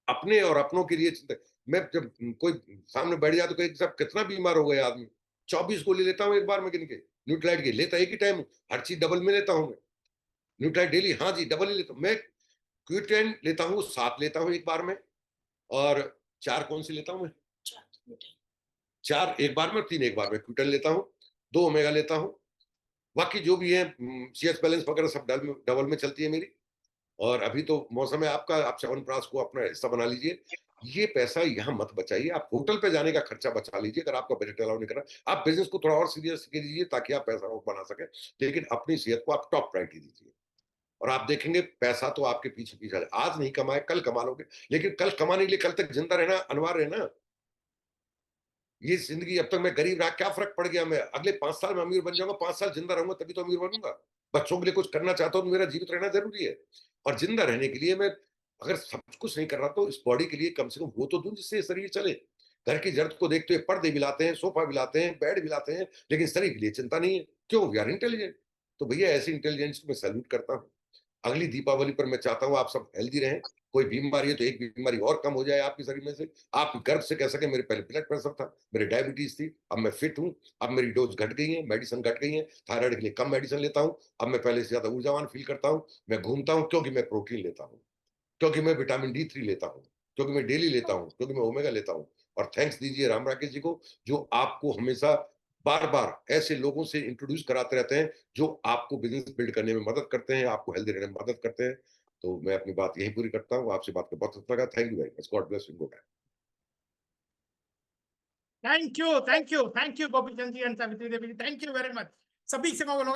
B: अपने और अपनों के लिए चिंता। मैं जब कोई सामने बैठ जाए तो कहीं साहब कितना बीमार हो गया आदमी, 24 गोली लेता हूँ एक बार में गिन के। न्यूट्राइट की लेता एक ही टाइम, हर चीज डबल में लेता हूँ मैं। न्यूट्राइट डेली, हाँ जी डबल ही लेता हूँ मैं। Q10 लेता हूँ, 7 लेता हूँ एक बार में, और 4 कौन सी लेता हूँ मैं? 4 एक बार में और 3 एक बार में। Q10 लेता हूँ, 2 ओमेगा लेता हूँ। बाकी जो भी है CS बैलेंस वगैरह सब डबल में चलती है मेरी। और अभी तो मौसम है आपका, आप च्यवनप्राश को अपना हिस्सा बना लीजिए। ये पैसा यहाँ मत बचाइए, आप होटल पे जाने का खर्चा बचा लीजिए अगर आपका बजट अलाउ नहीं कर रहा। आप बिजनेस को थोड़ा और सीरियस कीजिए ताकि आप पैसा और बना सकें, लेकिन अपनी सेहत को आप टॉप प्रायोरिटी दीजिए। और आप देखेंगे पैसा तो आपके पीछे पीछे है। आज नहीं कमाए कल कमा लोगे, लेकिन कल कमाने के लिए कल तक जिंदा रहना अनिवार्य है ना। ये जिंदगी अब तक मैं गरीब रहा, क्या फर्क पड़ गया? मैं अगले 5 साल में अमीर बन जाऊंगा, 5 साल जिंदा रहूंगा तभी तो अमीर बनूंगा। बच्चों के लिए कुछ करना चाहता हूँ तो मेरा जीवित रहना जरूरी है। और जिंदा रहने के लिए मैं अगर सब कुछ नहीं कर रहा तो इस बॉडी के लिए कम से कम वो तो दूं जिससे ये शरीर चले। घर की जरूरत को देखते हुए पर्दे भी लाते हैं, सोफा भी लाते हैं, बेड भी लाते हैं, लेकिन शरीर के लिए चिंता नहीं है। क्यों? We are intelligent. तो भैया ऐसे इंटेलिजेंस को मैं सैल्यूट करता हूँ। अगली दीपावली पर मैं चाहता हूँ आप सब हेल्दी रहें, कोई बीमारी है तो एक बीमारी और कम हो जाए आपके शरीर में से, आप गर्व से कह सके मेरे पहले ब्लड प्रेशर था, मेरी डायबिटीज थी, अब मैं फिट हूँ, अब मेरी डोज घट गई है, मेडिसिन घट गई है, थायराइड के लिए कम मेडिसिन लेता हूँ, अब मैं पहले से ज्यादा ऊर्जावान फील करता हूँ, मैं घूमता हूँ क्योंकि मैं प्रोटीन लेता हूँ, क्योंकि मैं विटामिन D3 लेता हूँ, क्योंकि मैं डेली लेता हूँ, क्योंकि मैं ओमेगा लेता हूँ। और थैंक्स दीजिए राम राकेश जी को, जो आपको हमेशा बार-बार ऐसे लोगों से इंट्रोड्यूस कराते रहते हैं, जो आपको बिज़नेस बिल्ड करने में मदद करते हैं, आपको हेल्दी रहने में मदद करते हैं। तो मैं अपनी बात यहीं पूरी करता हूँ। आपसे बात करके बहुत अच्छा लगा। Thank you very much. God bless you. Good night.
A: Thank you Gopi Chand ji and Savitri Devi ji, thank you very much. सभी से मैं बोलूंगा